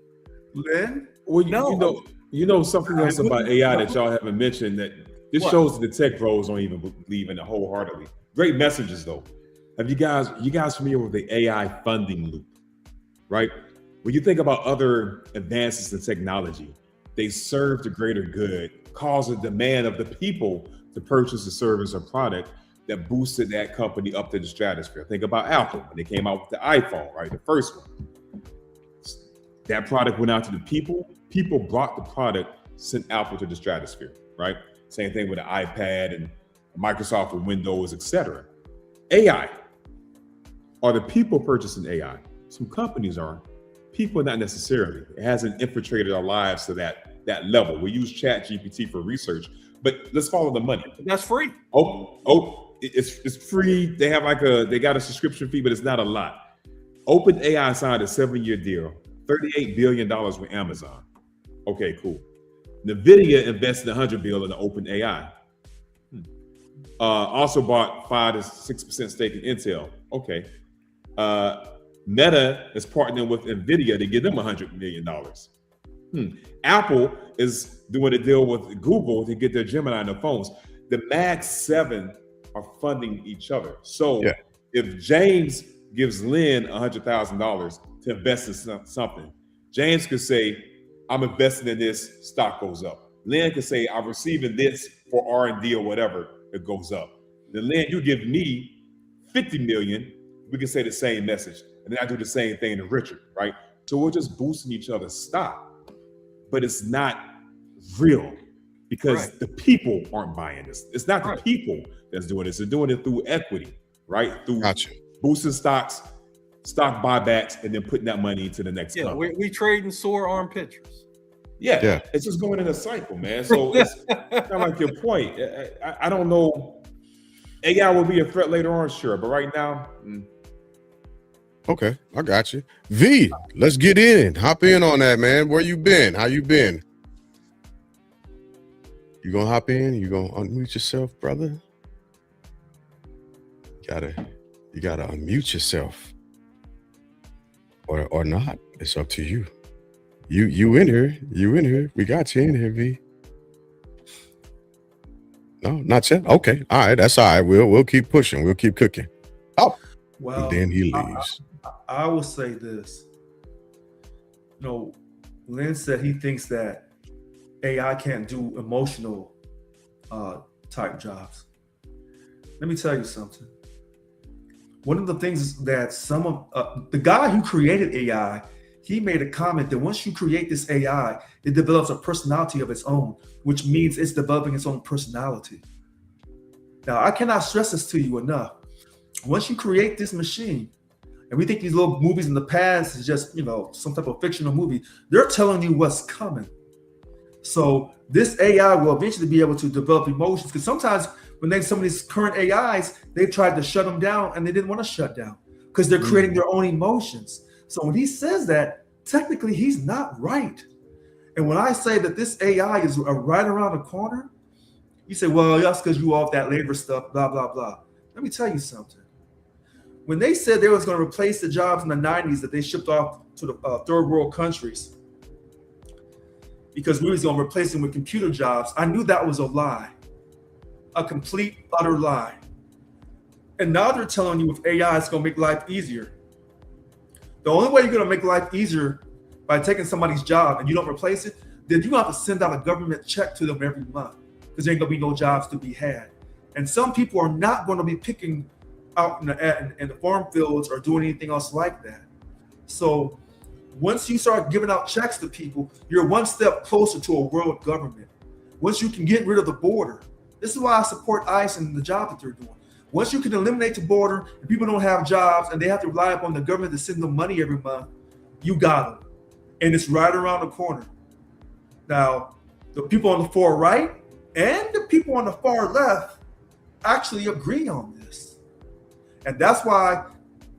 Lynn, Well, No. you know something else about wouldn't- AI that y'all haven't mentioned, that this What? shows that the tech bros don't even believe in it wholeheartedly. Great messages though. Have you guys familiar with the AI funding loop? Right? When you think about other advances in technology, they serve the greater good, cause a demand of the people to purchase a service or product that boosted that company up to the stratosphere. Think about Apple when they came out with the iPhone, right? The first one. That product went out to the people. People brought the product, sent Apple to the stratosphere, right? Same thing with the iPad and Microsoft with Windows, etc. AI. Are the people purchasing AI? Some companies are. People not necessarily. It hasn't infiltrated our lives to that level. We use Chat GPT for research, but let's follow the money. That's free. It's free. They got a subscription fee, but it's not a lot. OpenAI signed a 7-year deal, $38 billion with Amazon. Okay, cool. NVIDIA invested $100 billion in OpenAI. Also bought 5 to 6% stake in Intel. Okay. Meta is partnering with NVIDIA to give them $100 million. Apple is doing a deal with Google to get their Gemini in the phones. The Mag 7 are funding each other. So Yeah. if James gives Lynn $100,000 to invest in something, James could say, I'm investing in this, stock goes up. Lynn could say, I'm receiving this for R&D or whatever, it goes up. Then Lynn, you give me 50 million, we can say the same message. And then I do the same thing to Richard, right? So we're just boosting each other's stock, but it's not real because Right. the people aren't buying this. It's not the Right. people that's doing this. They're doing it through equity, right? Through Gotcha. boosting stocks, stock buybacks, and then putting that money into the next Yeah, company. we trading sore arm pitchers. Yeah, it's just going in a cycle, man. So it's kind of like your point. I don't know. AI will be a threat later on, sure, but right now, Okay, I got you. V, let's get in. Hop in on that, man. Where you been? How you been? You gonna hop in? You gonna unmute yourself, brother? You gotta unmute yourself. Or not. It's up to you. You in here. You in here. We got you in here, V. No, not yet. Okay. All right. That's all right. We'll keep pushing. We'll keep cooking. Oh, well, and then he leaves. I will say this. Lynn said he thinks that AI can't do emotional type jobs. Let me tell you something. One of the things that the guy who created AI, he made a comment that once you create this AI, it develops a personality of its own, which means it's developing its own personality. Now, I cannot stress this to you enough. Once you create this machine, and we think these little movies in the past is just, some type of fictional movie, they're telling you what's coming. So this AI will eventually be able to develop emotions, because sometimes when some of these current AIs, they tried to shut them down and they didn't want to shut down because they're creating their own emotions. So when he says that, technically he's not right. And when I say that this AI is right around the corner, you say, well, that's because you off that labor stuff, blah, blah, blah. Let me tell you something. When they said they was going to replace the jobs in the 90s that they shipped off to the third world countries because we was going to replace them with computer jobs, I knew that was a lie, a complete, utter lie. And now they're telling you with AI, it's going to make life easier. The only way you're going to make life easier by taking somebody's job and you don't replace it, then you have to send out a government check to them every month because there ain't going to be no jobs to be had. And some people are not going to be picking out in the farm fields or doing anything else like that. So once you start giving out checks to people, you're one step closer to a world government. Once you can get rid of the border, this is why I support ICE and the job that they're doing. Once you can eliminate the border and people don't have jobs and they have to rely upon the government to send them money every month, you got them. and it's right around the corner. Now, the people on the far right and the people on the far left actually agree on this. And that's why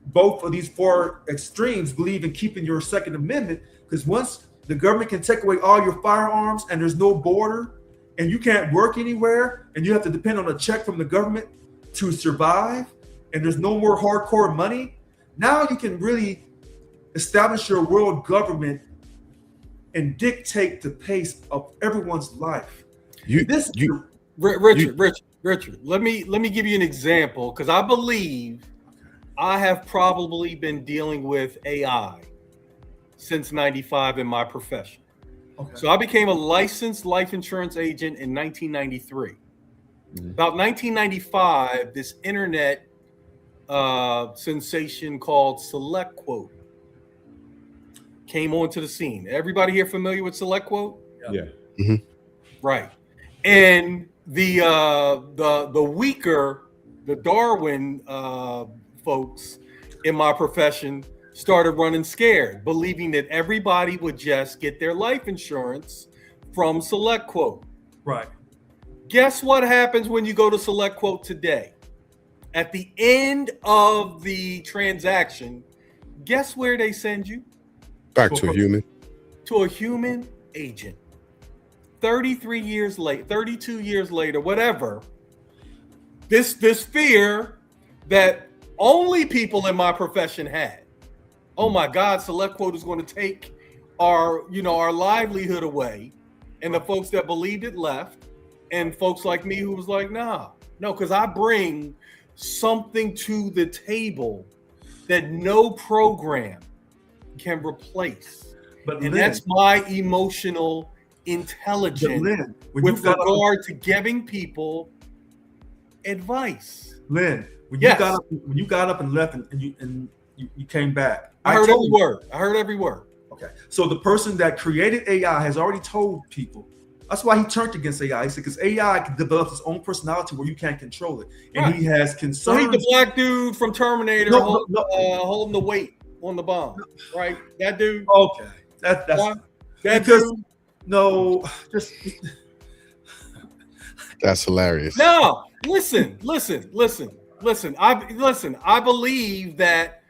both of these four extremes believe in keeping your Second Amendment, because once the government can take away all your firearms and there's no border and you can't work anywhere and you have to depend on a check from the government to survive and there's no more hardcore money, now you can really establish your world government and dictate the pace of everyone's life. Richard, let me give you an example, because I believe I have probably been dealing with AI since 95 in my profession. Okay. So I became a licensed life insurance agent in 1993. About 1995, this internet sensation called SelectQuote came onto the scene. Everybody here familiar with SelectQuote? Yeah. Mhm. Right. And the weaker, the Darwin folks in my profession started running scared, believing that everybody would just get their life insurance from SelectQuote. Right. Guess what happens when you go to SelectQuote today? At the end of the transaction, guess where they send you? Back to a human. To a human agent. 33 years later, 32 years later, whatever. This fear that only people in my profession had. Oh my God, SelectQuote is going to take our livelihood away. And the folks that believed it left. And folks like me who was like, no, because I bring something to the table that no program can replace. But And Lynn, that's my emotional intelligence Lynn, with regard to giving people advice. Lynn, when Yes. you got up and left and you came back. I heard told every you- word. I heard every word. Okay. So the person that created AI has already told people. That's why he turned against AI. He said, because AI can develop its own personality where you can't control it. And he has So concerns. he's the black dude from Terminator No. holding the weight on the bomb, right? That dude. Okay. That's that because dude. no, just That's hilarious. No, listen. I believe that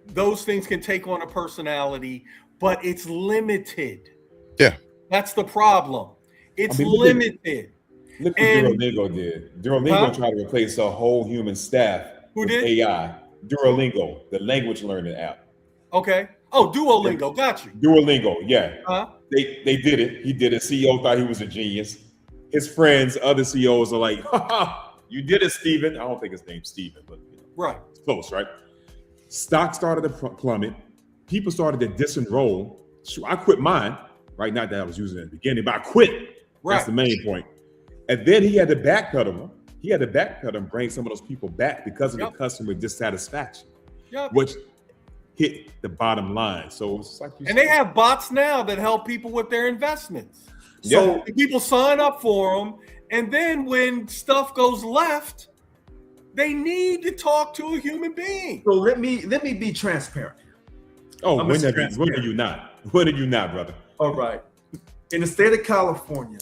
those things can take on a personality, but it's limited. Yeah. That's the problem. It's limited. Look what And- Duolingo did. Duolingo Huh? tried to replace a whole human staff Who with did? AI. Duolingo, the language learning app. Okay. Oh, Duolingo. Got you. Duolingo, yeah. Huh? They did it. He did it. CEO thought he was a genius. His friends, other CEOs are like, ha, you did it, Steven. I don't think his name's Steven, but Right. it's close, right? Stock started to plummet. People started to disenroll. So I quit mine, right? Not that I was using it in the beginning, but I quit. Right. That's the main point. And then he had to backpedal him. He had to backpedal and bring some of those people back because of the customer dissatisfaction, Yep. which hit the bottom line. So it's like you And they have bots now that help people with their investments. Yeah. So people sign up for them, and then when stuff goes left, they need to talk to a human being. so let me be transparent. Oh, I'm when Mr. are Transparent. you not? When are you not, brother? All right. In the state of California,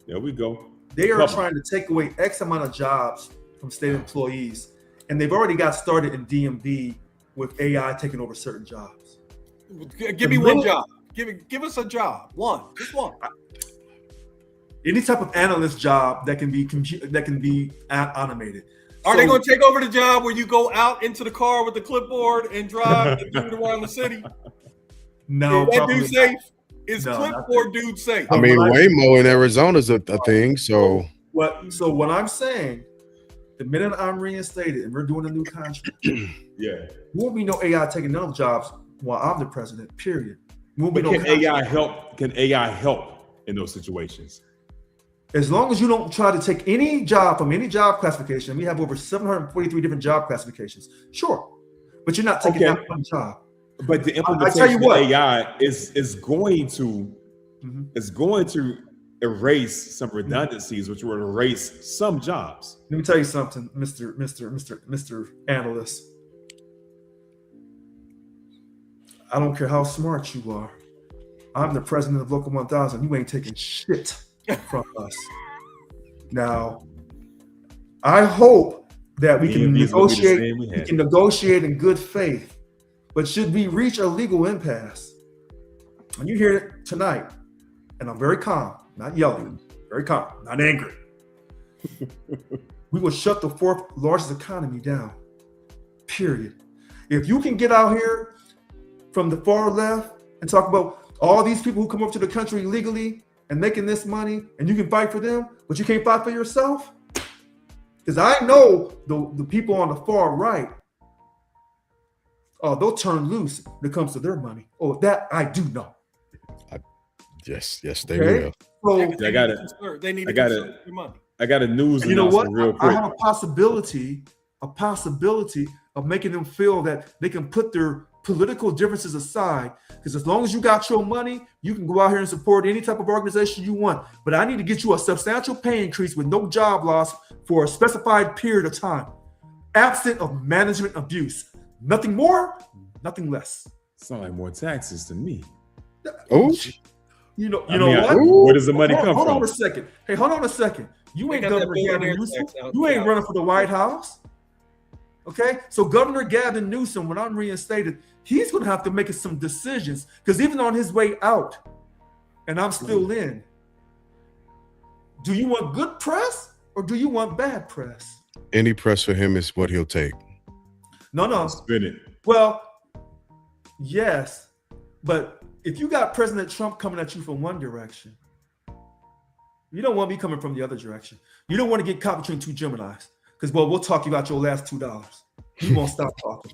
There we go. they are Come on. trying to take away X amount of jobs from state employees, and they've already got started in DMV with AI taking over certain jobs. Give me one job. Give us a job. One. Just one. Any type of analyst job that can be automated. Are So- they going to take over the job where you go out into the car with the clipboard and drive the dude around the city? No, Is that probably dude safe? Is No, clipboard dude safe? I mean, When I- Waymo in Arizona's a thing. So So what I'm saying, the minute I'm reinstated and we're doing a new contract, Yeah. there won't be no AI taking none of jobs while I'm the president. Period. There won't be But no can contract. AI help? Can AI help in those situations? As long as you don't try to take any job from any job classification, we have over 743 different job classifications. Sure, but you're not taking Okay. that one job. But the tell you implementation of what. AI is going to Mhm. is going to erase some redundancies, which will erase some jobs. Let me tell you something, Mr. Analyst. I don't care how smart you are. I'm the president of Local 1000. You ain't taking shit from us. Now, I hope that we can DMV is gonna be the negotiate. same we We had. can negotiate in good faith. But should we reach a legal impasse, and you hear it tonight, and I'm very calm, not yelling, very calm, not angry. We will shut the fourth largest economy down. Period. If you can get out here from the far left and talk about all these people who come up to the country illegally and making this money, and you can fight for them, but you can't fight for yourself, because I know the people on the far right, they'll turn loose when it comes to their money. Oh, that I do know. Yes, they Okay? will. So They I got need it. to conserve- They need to I got conserve it. their money. I got a news you know what? announcement real I quick. have a possibility of making them feel that they can put their political differences aside. Because as long as you got your money, you can go out here and support any type of organization you want. But I need to get you a substantial pay increase with no job loss for a specified period of time, absent of management abuse. Nothing more, nothing less. Sound like more taxes to me. Oh, You know I mean, what? where does the money come Hold from? on a second. Hey, hold on a second. You They ain't got that Governor billionaire Gavin Newsom. tax out You ain't south. running for the White House. Okay? So Governor Gavin Newsom, when I'm reinstated, he's going to have to make some decisions, because even on his way out, and I'm still in, do you want good press or do you want bad press? any press for him is what he'll take. No. Spin it. Well, yes, but if you got President Trump coming at you from one direction, you don't want to be coming from the other direction. You don't want to get caught between two Geminis, because, well, we'll talk you about your last $2. You won't stop talking.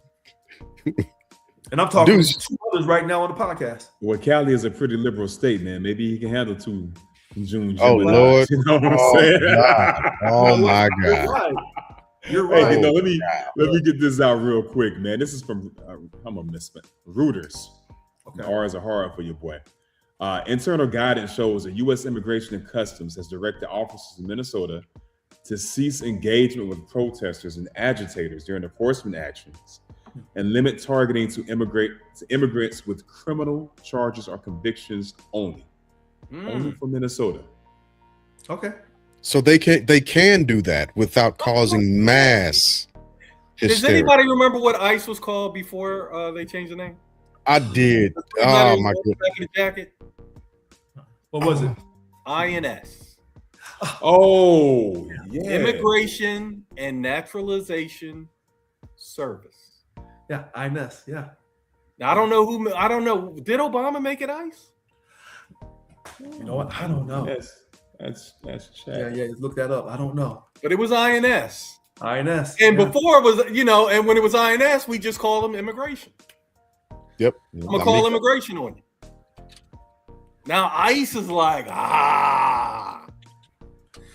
And I'm talking to two others right now on the podcast. Well, Cali is a pretty liberal state, man. Maybe he can handle two June. Oh, Geminis. Lord. You know what I'm Oh, saying? God. Oh my You're God. right. You're Hey, right. you know, let me get this out real quick, man. This is from I'm a misspell. Reuters. Okay. R's are hard for your boy. Internal guidance shows that U.S. Immigration and Customs has directed officers in Minnesota to cease engagement with protesters and agitators during enforcement actions and limit targeting to immigrants with criminal charges or convictions only. Only for Minnesota. Okay. So they can do that without causing mass Does hysteria. anybody remember what ICE was called before they changed the name? I did. Oh Letters my on the God. back of the jacket. What was it? INS. Oh, yeah. Immigration and Naturalization Service. Yeah, INS. Yeah. Now I don't know. Did Obama make it ICE? You know what? I don't know. That's Yeah, chat. look that up. I don't know. But it was INS. INS. And yeah. before it was, and when it was INS, we just called them immigration. Yep. I'm gonna call immigration on you. Now ICE is like,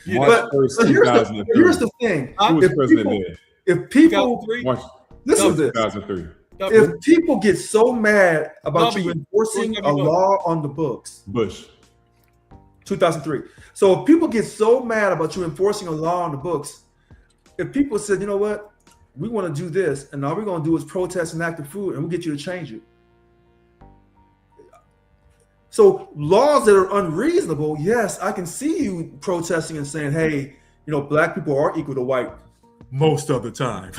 You March But 1st, here's the thing. Huh? Who was If president people- then? If people 2003? March listen to this, 2003. if people get so mad about you W. enforcing a W. law on the books, Bush. 2003. So if people get so mad about you enforcing a law on the books, if people said, you know what, we want to do this, and all we're going to do is protest and act the food, and we'll get you to change it. So laws that are unreasonable, yes, I can see you protesting and saying, hey, black people are equal to white most of the time.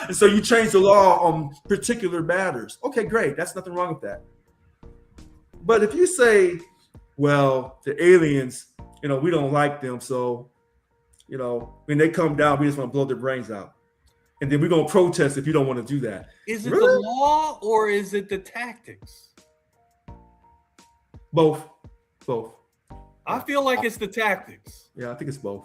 And so you change the law on particular matters. Okay, great. That's nothing wrong with that. But if you say, well, the aliens, we don't like them. So, when they come down, we just want to blow their brains out. And then we're going to protest if you don't want to do that. Is it Really? the law or is it the tactics? Both. I feel like it's the tactics. Yeah, I think it's both.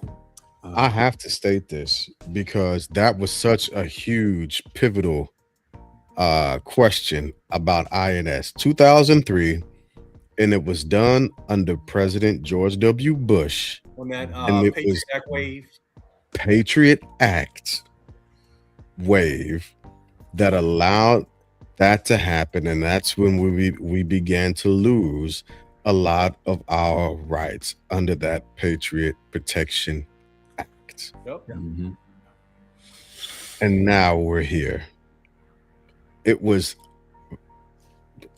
I have to state this because that was such a huge pivotal question about INS 2003, and it was done under President George W. Bush. On that And it Patriot was- Act wave. Patriot Act wave that allowed that to happen, and that's when we began to lose a lot of our rights under that Patriot Protection Act. Yep. Mhm. And now we're here. It was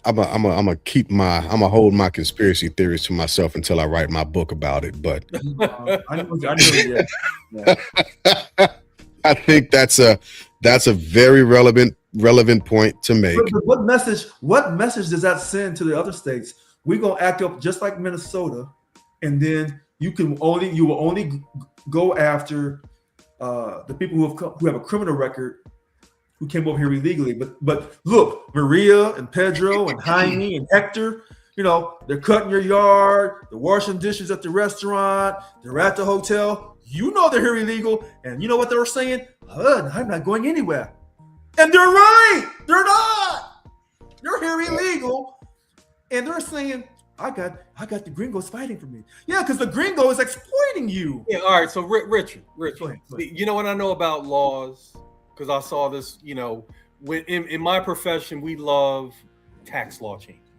I'm gonna I'm gonna hold my conspiracy theories to myself until I write my book about it. But I know, yeah. I think that's a very relevant point to make. But what message does that send to the other states? We're gonna act up just like Minnesota, and then you will only go after the people who have a criminal record who came over here illegally. But look, Maria and Pedro and Jaime and Hector, they're cutting your yard, they're washing dishes at the restaurant, they're at the hotel. You know they're here illegal, and you know what they were saying? I'm not going anywhere. And they're right. They're not. They're here illegal, and they're saying, "I got the gringos fighting for me." Yeah, because the gringo is exploiting you. Yeah. All right. So Richard, Go ahead. you know what I know about laws? Because I saw this. When in my profession, we love tax law changes.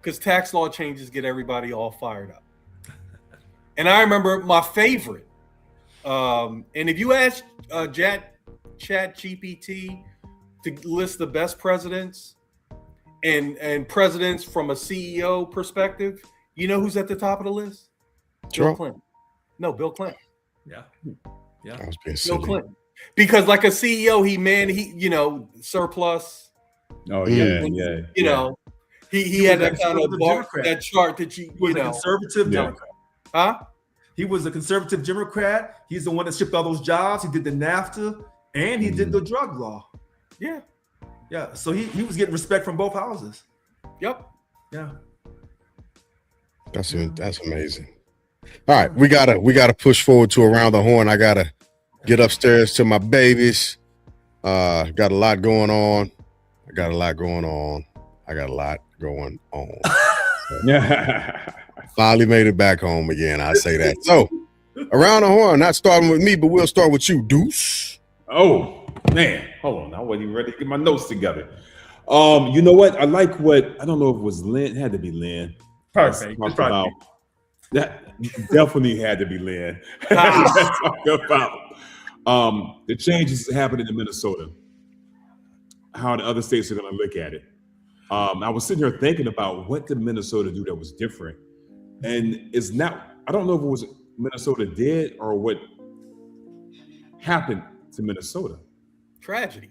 Because tax law changes get everybody all fired up. And I remember my favorite. And if you ask Chat GPT to list the best presidents and presidents from a CEO perspective, you know who's at the top of the list? Trump. Bill Clinton. No, Bill Clinton. Yeah. I was being Bill silly. Clinton. Because like a CEO, surplus. Oh yeah. He had that kind of that chart that He was a conservative Democrat. Huh? He was a conservative Democrat. He's the one that shipped all those jobs. He did the NAFTA, and he did the drug law. Yeah. Yeah. So he was getting respect from both houses. Yep. Yeah. That's amazing. All right, we gotta push forward to Around the Horn. I gotta get upstairs to my babies. Got a lot going on. Yeah. Finally made it back home again. I say that. So, Around the Horn, not starting with me, but we'll start with you, Deuce. Oh man, hold on. I wasn't even ready to get my notes together. You know what? I like what I don't know if it was Lynn. It had to be Lynn. Perfect. Talk about that. Definitely had to be Lynn. Talk about the changes happening in Minnesota. How the other states are going to look at it. I was sitting here thinking about what did Minnesota do that was different, and it's not. I don't know if it was Minnesota did or what happened to Minnesota. Tragedy,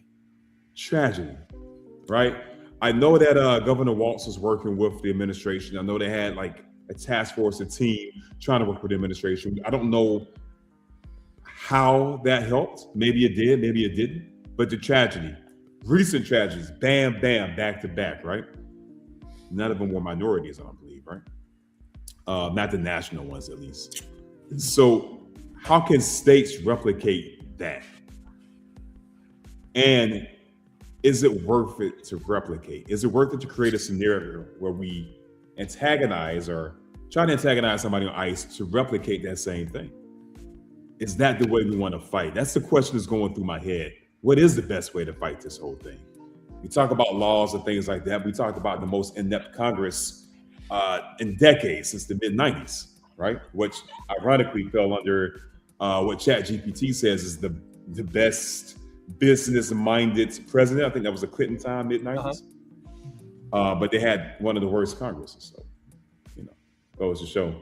right? I know that Governor Walz was working with the administration. I know they had like a task force, a team trying to work with the administration. I don't know how that helped. Maybe it did, maybe it didn't. But the tragedy, recent tragedies, bam, bam, back to back, right? None of them were minorities, I don't believe, right? Not the national ones, at least. So how can states replicate that? And is it worth it to replicate? Is it worth it to create a scenario where we antagonize or try to antagonize somebody on ICE to replicate that same thing? Is that the way we want to fight? That's the question that's going through my head. What is the best way to fight this whole thing? We talk about laws and things like that. We talked about the most inept Congress in decades, since the mid-90s, right? Which ironically fell under what ChatGPT says is the best business-minded president. I think that was the Clinton time, mid-90s. But they had one of the worst Congresses. So, goes to show.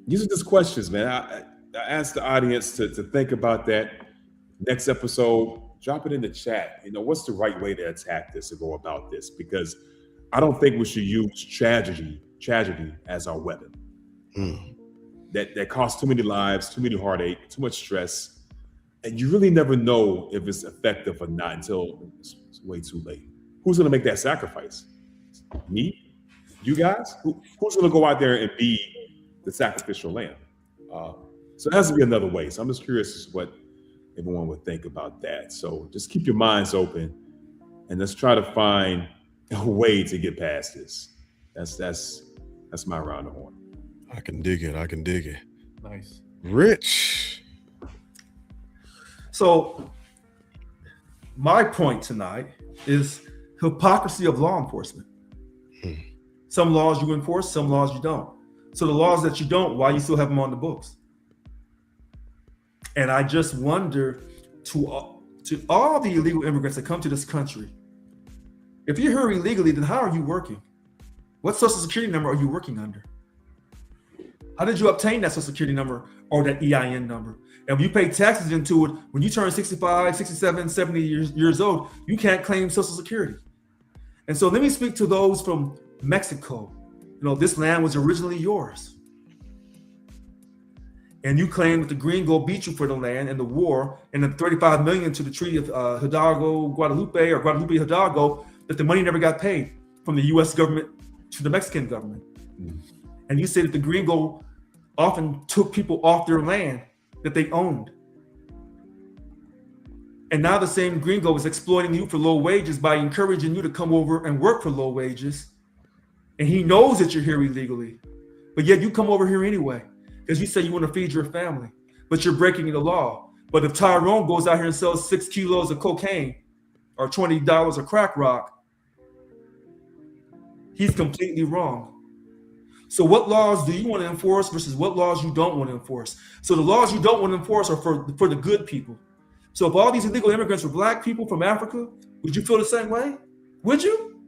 These are just questions, man. I asked the audience to think about that. Next episode, drop it in the chat. What's the right way to attack this or go about this? Because I don't think we should use tragedy as our weapon. That costs too many lives, too many heartache, too much stress. And you really never know if it's effective or not until it's way too late. Who's going to make that sacrifice? Me? You guys? Who's going to go out there and be the sacrificial lamb? So it has to be another way. So I'm just curious as to what everyone would think about that. So just keep your minds open and let's try to find a way to get past this. That's my Around the Horn. I can dig it. nice. Rich. So my point tonight is hypocrisy of law enforcement. Some laws you enforce, some laws you don't. So the laws that you don't, why you still have them on the books? And I just wonder to all the illegal immigrants that come to this country, If you're here illegally, then how are you working? What social security number are you working under? How did you obtain that social security number or that EIN number? And when you pay taxes into it, when you turn 65, 67, 70 years old, you can't claim social security. And so let me speak to those from Mexico. This land was originally yours. And you claim that the gringo beat you for the land in the war, and the 35 million to the Treaty of Guadalupe Hidalgo, that the money never got paid from the US government to the Mexican government. And you say that the gringo often took people off their land that they owned. And now the same gringo is exploiting you for low wages by encouraging you to come over and work for low wages. And he knows that you're here illegally, but yet you come over here anyway, because you say you want to feed your family, but you're breaking the law. But if Tyrone goes out here and sells 6 kilos of cocaine or $20 of crack rock, he's completely wrong. So what laws do you want to enforce versus what laws you don't want to enforce? So the laws you don't want to enforce are for the good people. So if all these illegal immigrants were black people from Africa, would you feel the same way? Would you?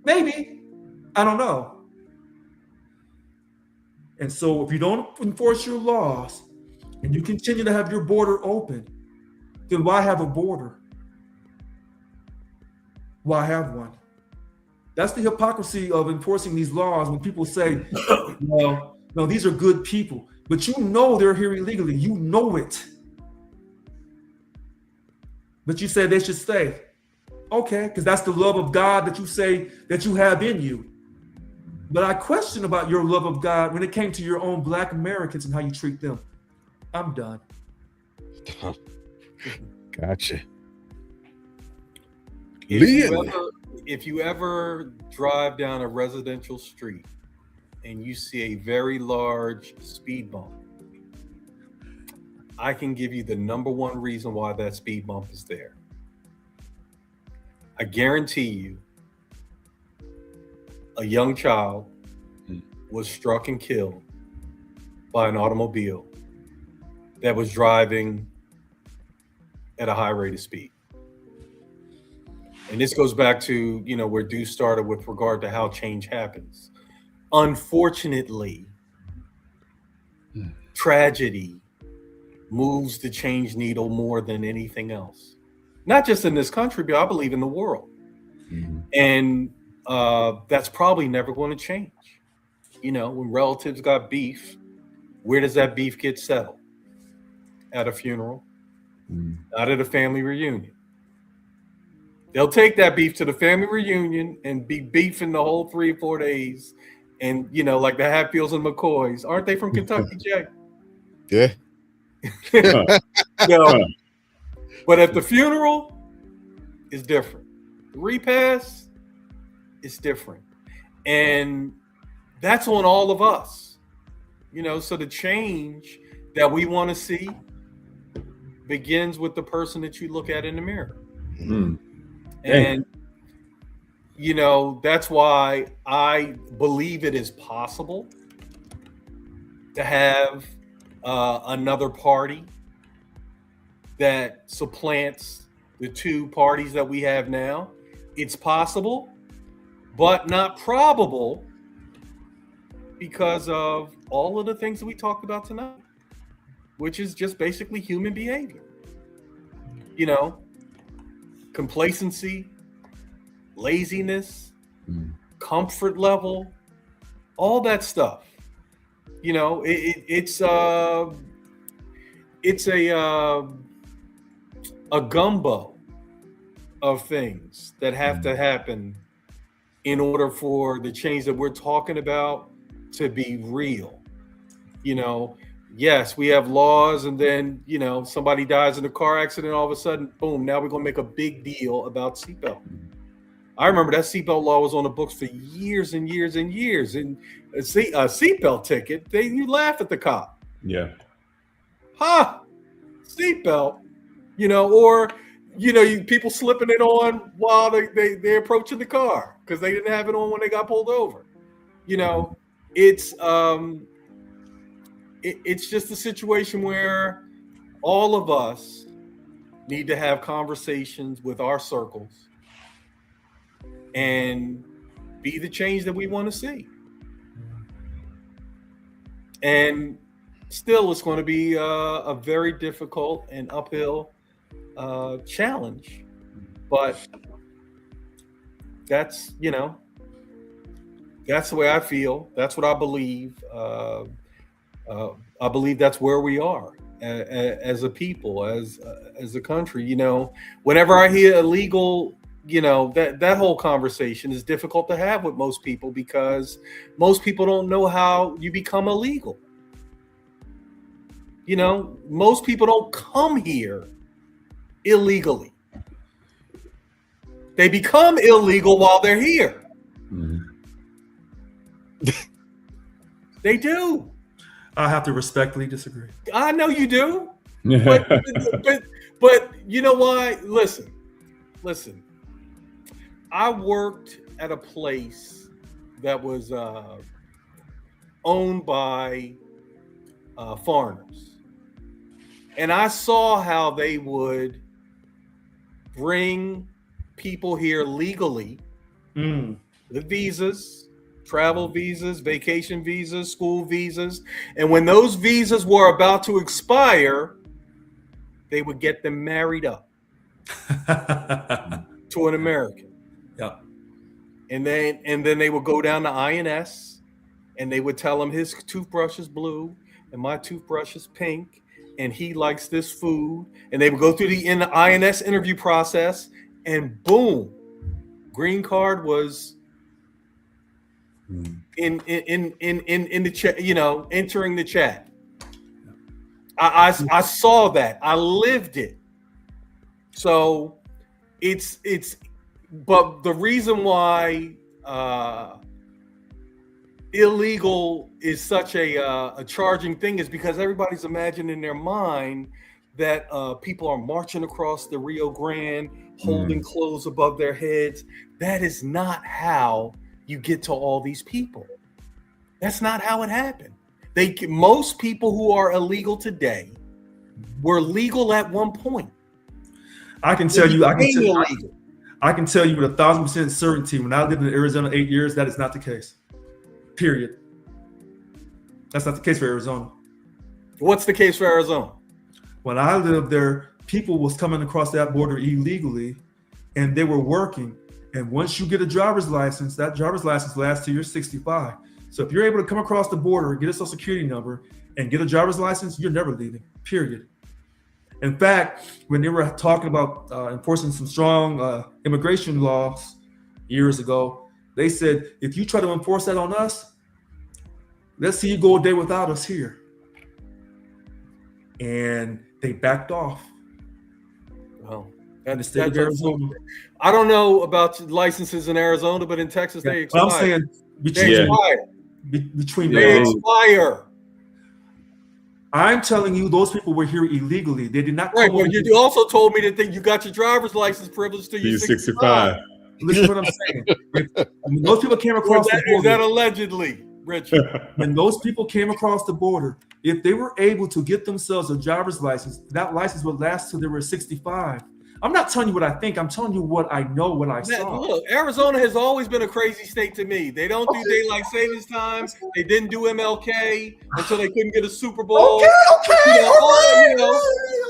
Maybe. I don't know. And so if you don't enforce your laws and you continue to have your border open, then why have a border? Why have one? That's the hypocrisy of enforcing these laws when people say, well, no, these are good people, but you know they're here illegally. You know it. But you say they should stay. Okay, because that's the love of God that you say that you have in you. But I question about your love of God when it came to your own Black Americans and how you treat them. I'm done. Gotcha. If you ever drive down a residential street and you see a very large speed bump, I can give you the number one reason why that speed bump is there. I guarantee you, a young child was struck and killed by an automobile that was driving at a high rate of speed. And this goes back to, where Deuce started with regard to how change happens. Unfortunately, tragedy moves the change needle more than anything else. Not just in this country, but I believe in the world. And that's probably never going to change. When relatives got beef, where does that beef get settled? At a funeral, not at a family reunion. They'll take that beef to the family reunion and be beefing the whole 3 or 4 days. And, like the Hatfields and McCoys. Aren't they from Kentucky, Jay? Yeah. But at the funeral, it's different. The repast, it's different. And that's on all of us. So the change that we want to see begins with the person that you look at in the mirror. And, that's why I believe it is possible to have another party that supplants the two parties that we have now. It's possible, but not probable because of all of the things that we talked about tonight, which is just basically human behavior. Complacency, laziness, comfort level, all that stuff. It's a gumbo of things that have to happen in order for the change that we're talking about to be real. Yes, we have laws, and then, somebody dies in a car accident, all of a sudden, boom, now we're going to make a big deal about seatbelt. I remember that seatbelt law was on the books for years and years and years. And a seatbelt ticket, you laugh at the cop. Yeah. Seatbelt, or, people slipping it on while they're approaching the car because they didn't have it on when they got pulled over. It's just a situation where all of us need to have conversations with our circles and be the change that we want to see. And still, it's going to be a very difficult and uphill challenge. But that's, that's the way I feel. That's what I believe. I believe that's where we are as a people, as a country. Whenever I hear illegal, that whole conversation is difficult to have with most people because most people don't know how you become illegal. Most people don't come here illegally. They become illegal while they're here. Mhm. They do. I have to respectfully disagree. I know you do. But you know why? Listen. I worked at a place that was owned by foreigners. And I saw how they would bring people here legally with visas, travel visas, vacation visas, school visas. And when those visas were about to expire, they would get them married up to an American. Yeah. And then they would go down to INS and they would tell him his toothbrush is blue and my toothbrush is pink and he likes this food. And they would go through the INS interview process and boom, green card was in the chat, entering the chat. I saw that. I lived it. So but the reason why illegal is such a charging thing is because everybody's imagining in their mind that people are marching across the Rio Grande, holding clothes above their heads. That is not how you get to all these people. That's not how it happened. Most people who are illegal today were legal at one point. I can tell you with 1,000% certainty, when I lived in Arizona 8 years, that is not the case. Period. That's not the case for Arizona. What's the case for Arizona? When I lived there, people was coming across that border illegally and they were working. And once you get a driver's license, that driver's license lasts till you're 65. So if you're able to come across the border, get a social security number and get a driver's license, you're never leaving, period. In fact, when they were talking about enforcing some strong immigration laws years ago, they said, if you try to enforce that on us, let's see you go a day without us here. And they backed off. Well, in the state of Arizona. I don't know about licenses in Arizona, but in Texas, they expire. I'm saying between they expire. I'm telling you, those people were here illegally. They did not. Right, but you also told me that you got your driver's license privilege till you're 65. Listen to what I'm saying. When those people came across the border, is that allegedly, Richard? When those people came across the border, if they were able to get themselves a driver's license, that license would last till they were 65. I'm not telling you what I think. I'm telling you what I know, what I saw. Look, Arizona has always been a crazy state to me. They don't do daylight savings time. They didn't do MLK until they couldn't get a Super Bowl.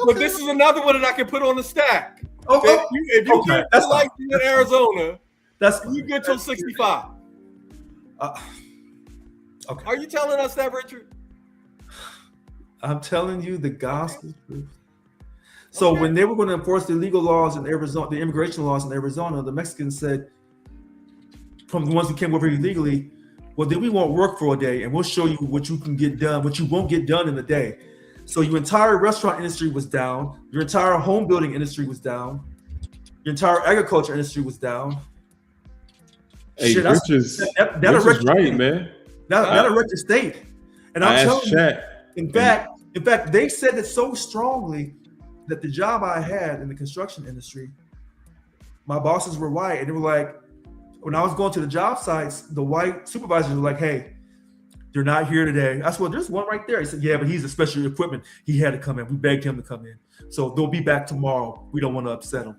But this is another one that I can put on the stack. If you get a license in Arizona, you get till 65. Okay. Are you telling us that, Richard? I'm telling you the gospel truth. So when they were going to enforce the illegal laws in Arizona, the immigration laws in Arizona, the Mexicans said, from the ones who came over illegally, well, then we won't work for a day and we'll show you what you can get done, what you won't get done in a day. So your entire restaurant industry was down. Your entire home building industry was down. Your entire agriculture industry was down. Hey, Shit, Rich is right, man. That a record state. And I'm telling you, in fact, they said it so strongly that the job I had in the construction industry, my bosses were white, and they were like, when I was going to the job sites, the white supervisors were like, hey, they're not here today. I said, well, there's one right there. He said, yeah, but he's a special equipment. He had to come in. We begged him to come in. So they'll be back tomorrow. We don't want to upset him.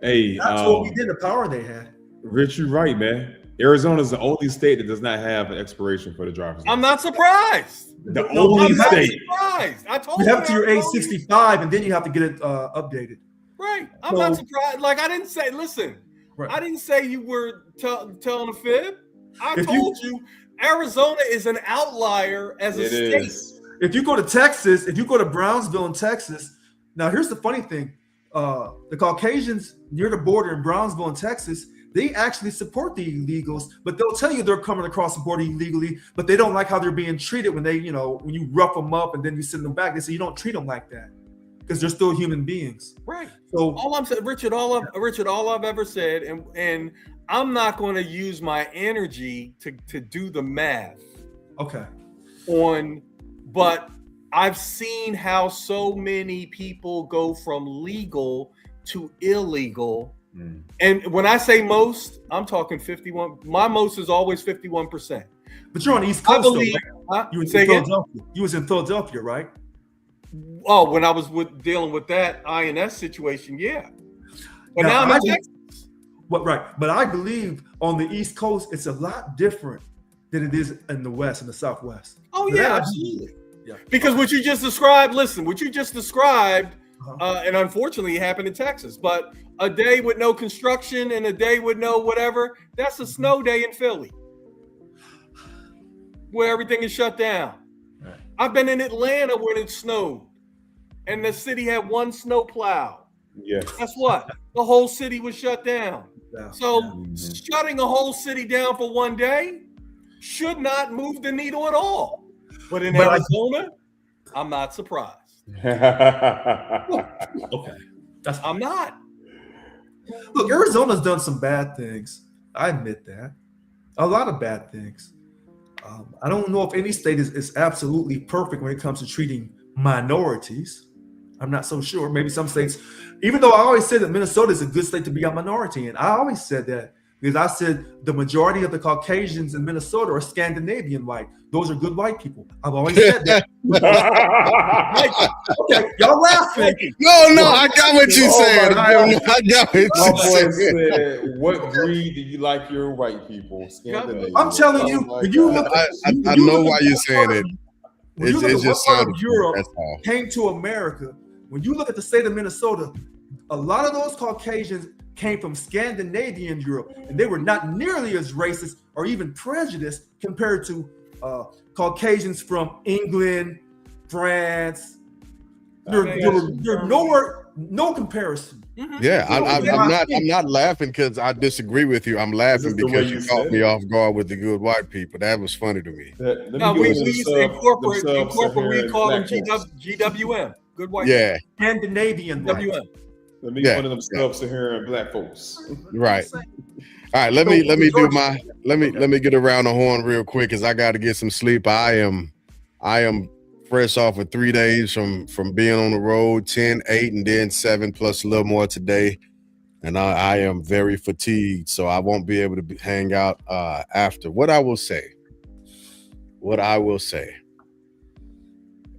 Hey, That's what we did. The power they had. Rich, you're right, man. Arizona is the only state that does not have an expiration for the driver's license. I'm not surprised. The No, only I'm not state. surprised. I told You have it to your age Arizona. 65, and then you have to get it updated. Right. I'm So- not surprised. Like I didn't say. Listen, Right. I didn't say you were telling a fib. I If you- told you Arizona is an outlier as a It state. is. If you go to Texas, if you go to Brownsville in Texas, now here's the funny thing: the Caucasians near the border in Brownsville in Texas, they actually support the illegals, but they'll tell you they're coming across the border illegally, but they don't like how they're being treated when they, when you rough them up and then you send them back. They say you don't treat them like that because they're still human beings. Right. So All I'm saying, Richard, all I've ever said, and I'm not going to use my energy to do the math okay, but I've seen how so many people go from legal to illegal. And when I say most, I'm talking 51. My most is always 51%. but you're on the East I Coast. believe. Though, right? You was Say in again? Philadelphia. You was in Philadelphia, right? Oh, when I was dealing with that INS situation, yeah. But Now, now I'm I in just- Texas. But I believe on the East Coast it's a lot different than it is in the West and the Southwest. Oh Yeah, yeah, I- absolutely. Yeah. Because what you just described, what you just described, Uh-huh. and unfortunately it happened in Texas, but a day with no construction and a day with no whatever, that's a snow day in Philly where everything is shut down. Right. I've been in Atlanta when it snowed and the city had one snow plow. Yes. Guess what? The whole city was shut down. Yeah. So Yeah. shutting a whole city down for one day should not move the needle at all. But in But Arizona, I'm not surprised. Okay. That's I'm not. Look, Arizona's done some bad things. I admit that. A lot of bad things. I don't know if any state is absolutely perfect when it comes to treating minorities. I'm not so sure. Maybe some states, even though I always said that Minnesota is a good state to be a minority in. I always said that because I said the majority of the Caucasians in Minnesota are Scandinavian white. Those are good white people. I've always said that. Okay, y'all laughing. No, I got what you Oh, said. my God. I got what My you boy said. said, "What breed do you like your white people?" Scandinavian. I'm telling you, Oh my when you God. look, I when you know look why at you're what saying part it. of- when you It look at just what part sounded of good, Europe that's all. came to America, when you look at the state of Minnesota, a lot of those Caucasians came from Scandinavian Europe, and they were not nearly as racist or even prejudiced compared to Caucasians from England, France. They're nowhere, no comparison. Mhm. Yeah, So, I'm not laughing because I disagree with you. I'm laughing Is this the because way you you caught said me it? off guard with the good white people. That was funny to me. Let me No, go we into the used to incorporate. We call them GWM. Good white. Yeah, Scandinavian white. GWM. Let me Yeah, one of them sub-Saharan black folks. right. All right, let me get around the horn real quick because I got to get some sleep. I am fresh off of 3 days from being on the road, 10, 8, and then 7 plus a little more today. And I am very fatigued, so I won't be able to hang out after. What I will say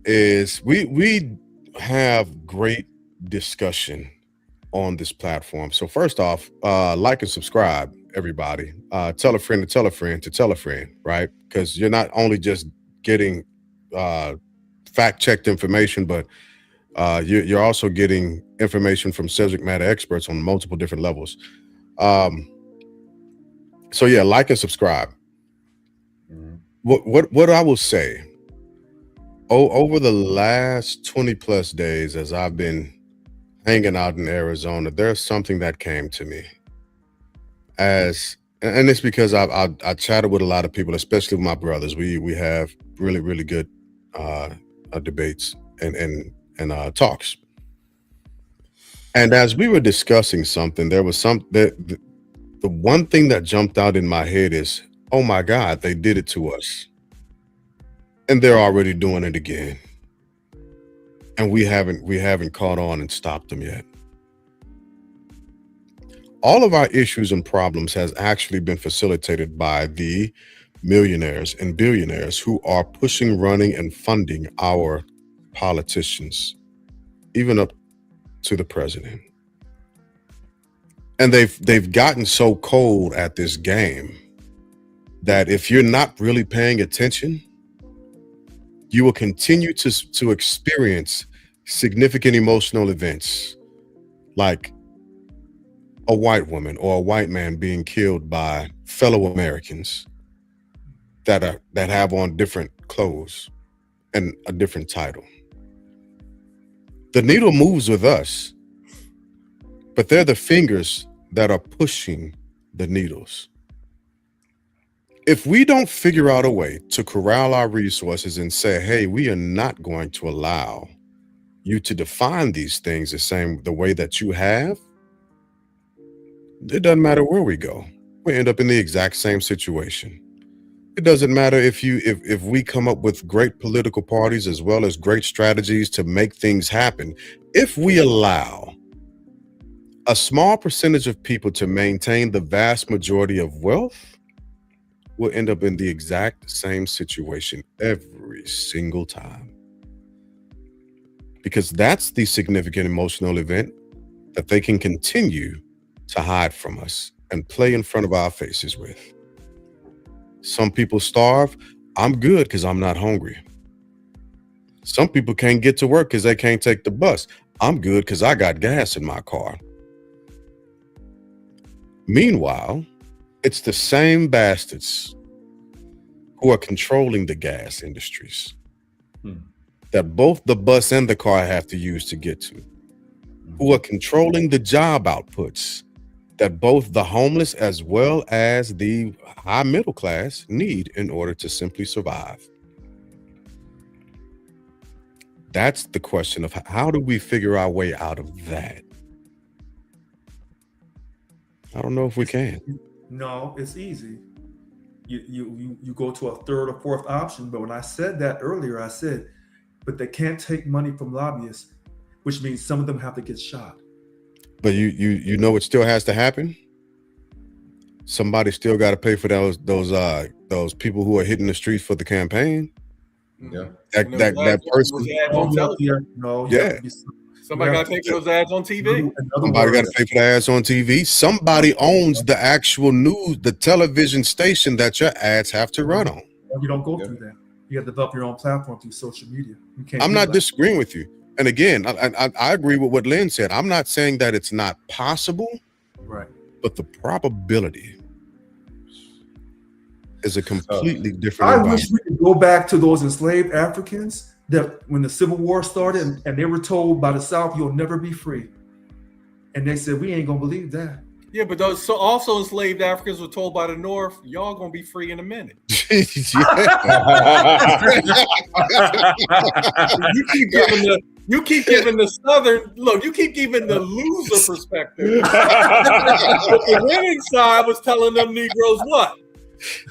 is we have great discussion on this platform. So first off, like and subscribe, everybody. Tell a friend to tell a friend to tell a friend, right? Because you're not only just getting fact-checked information, but you're also getting information from subject matter experts on multiple different levels. So yeah, like and subscribe. What I will say, over the last 20 plus days as I've been hanging out in Arizona, there's something that came to me and it's because I chatted with a lot of people, especially with my brothers. We have really good debates and talks. And as we were discussing something, there was the one thing that jumped out in my head is, oh my God, they did it to us. And they're already doing it again. And we haven't caught on and stopped them yet. All of our issues and problems has actually been facilitated by the millionaires and billionaires who are pushing, running, and funding our politicians, even up to the president. And they've gotten so cold at this game that if you're not really paying attention, you will continue to experience significant emotional events like a white woman or a white man being killed by fellow Americans that have on different clothes and a different title. The needle moves with us, but they're the fingers that are pushing the needles. If we don't figure out a way to corral our resources and say, hey, we are not going to allow you to define these things the way that you have, it doesn't matter where we go. We end up in the exact same situation. It doesn't matter if we come up with great political parties as well as great strategies to make things happen. If we allow a small percentage of people to maintain the vast majority of wealth, we'll end up in the exact same situation every single time. Because that's the significant emotional event that they can continue to hide from us and play in front of our faces with. Some people starve. I'm good because I'm not hungry. Some people can't get to work because they can't take the bus. I'm good because I got gas in my car. Meanwhile, it's the same bastards who are controlling the gas industries that both the bus and the car have to use to get to, who are controlling the job outputs that both the homeless as well as the high middle class need in order to simply survive. That's the question of how do we figure our way out of that? I don't know if we can. No, it's easy. You go to a third or fourth option. But when I said that earlier, I said, but they can't take money from lobbyists, which means some of them have to get shot. But you know what still has to happen? Somebody still got to pay for those people who are hitting the streets for the campaign. Yeah. That person. Somebody got to pay for those ads on TV. Somebody got to pay for the ads on TV. Somebody owns the actual news, the television station that your ads have to run on. You don't go through that. You have to develop your own platform through social media. I'm not disagreeing with you. And again, I agree with what Lynn said. I'm not saying that it's not possible, right? But the probability is a completely different I environment. wish we could go back to those enslaved Africans that when the Civil War started and they were told by the South, you'll never be free. And they said, we ain't gonna believe that. Yeah, but those also enslaved Africans were told by the North, y'all gonna be free in a minute. You keep giving the Southern look. You keep giving the loser perspective. The winning side was telling them Negroes what?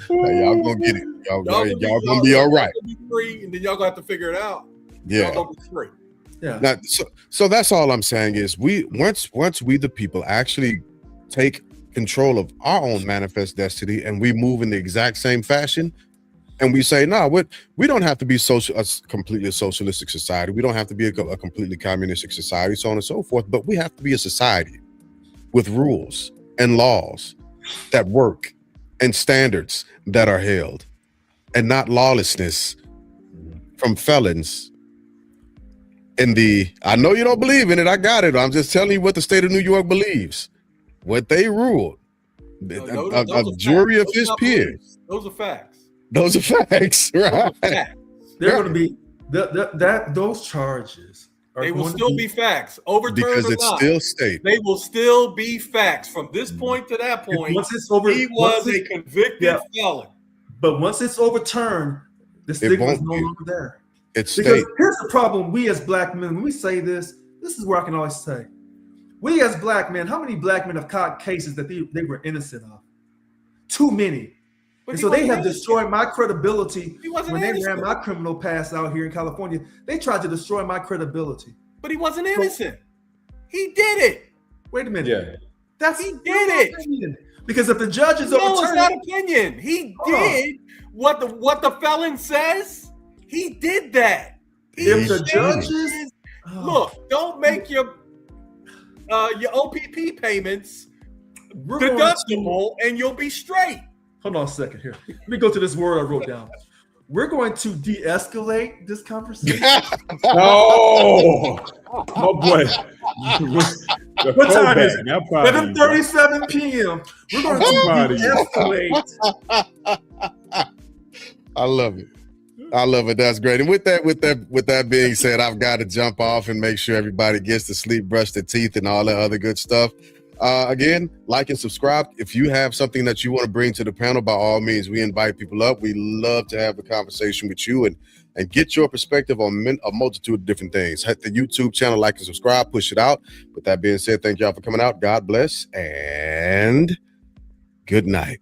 Hey, y'all gonna get it. Y'all gonna be all right. Be free, and then y'all gonna have to figure it out. Yeah. Y'all gonna be free. Yeah. Now, so that's all I'm saying is once we the people actually take control of our own manifest destiny and we move in the exact same fashion, and we say, no, we don't have to be a completely socialistic society. We don't have to be a completely communistic society, so on and so forth. But we have to be a society with rules and laws that work and standards that are held, and not lawlessness from felons. I know you don't believe in it. I got it. I'm just telling you what the state of New York believes. What they ruled. A jury of his peers. Those are facts. Those are facts, right? They're going to be those charges. They will still be facts, overturned because or it's not. Still state. They will still be facts from this point to that point. Once it's over, he was a convicted felon. But once it's overturned, the stigma is no longer there. It's because state. Here's the problem: we as black men, when we say this is where I can always say, we as black men, how many black men have caught cases that they were innocent of? Too many. And so they have destroyed my credibility when they ran my criminal past out here in California. They tried to destroy my credibility. But he wasn't innocent. He did it. Wait a minute. Yeah. He did it. Because if the judge is overturning, it's not opinion. He did what the felon says. He did that. If the judges look, don't make your OPP payments We're going to, deductible, and you'll be straight. hold on a second here. Let me go to this word I wrote down. We're going to de-escalate this conversation. Oh, my boy. What time is it? I'm proud of you, bro. 7:37 p.m. We're going I'm proud to of you. de-escalate. I love it. I love it. That's great. And with that being said, I've got to jump off and make sure everybody gets to sleep, brush their teeth, and all that other good stuff. Again, like and subscribe. If you have something that you want to bring to the panel, by all means, we invite people up. We love to have a conversation with you and get your perspective on a multitude of different things. Hit the YouTube channel, like and subscribe, push it out. With that being said, thank y'all for coming out. God bless and good night.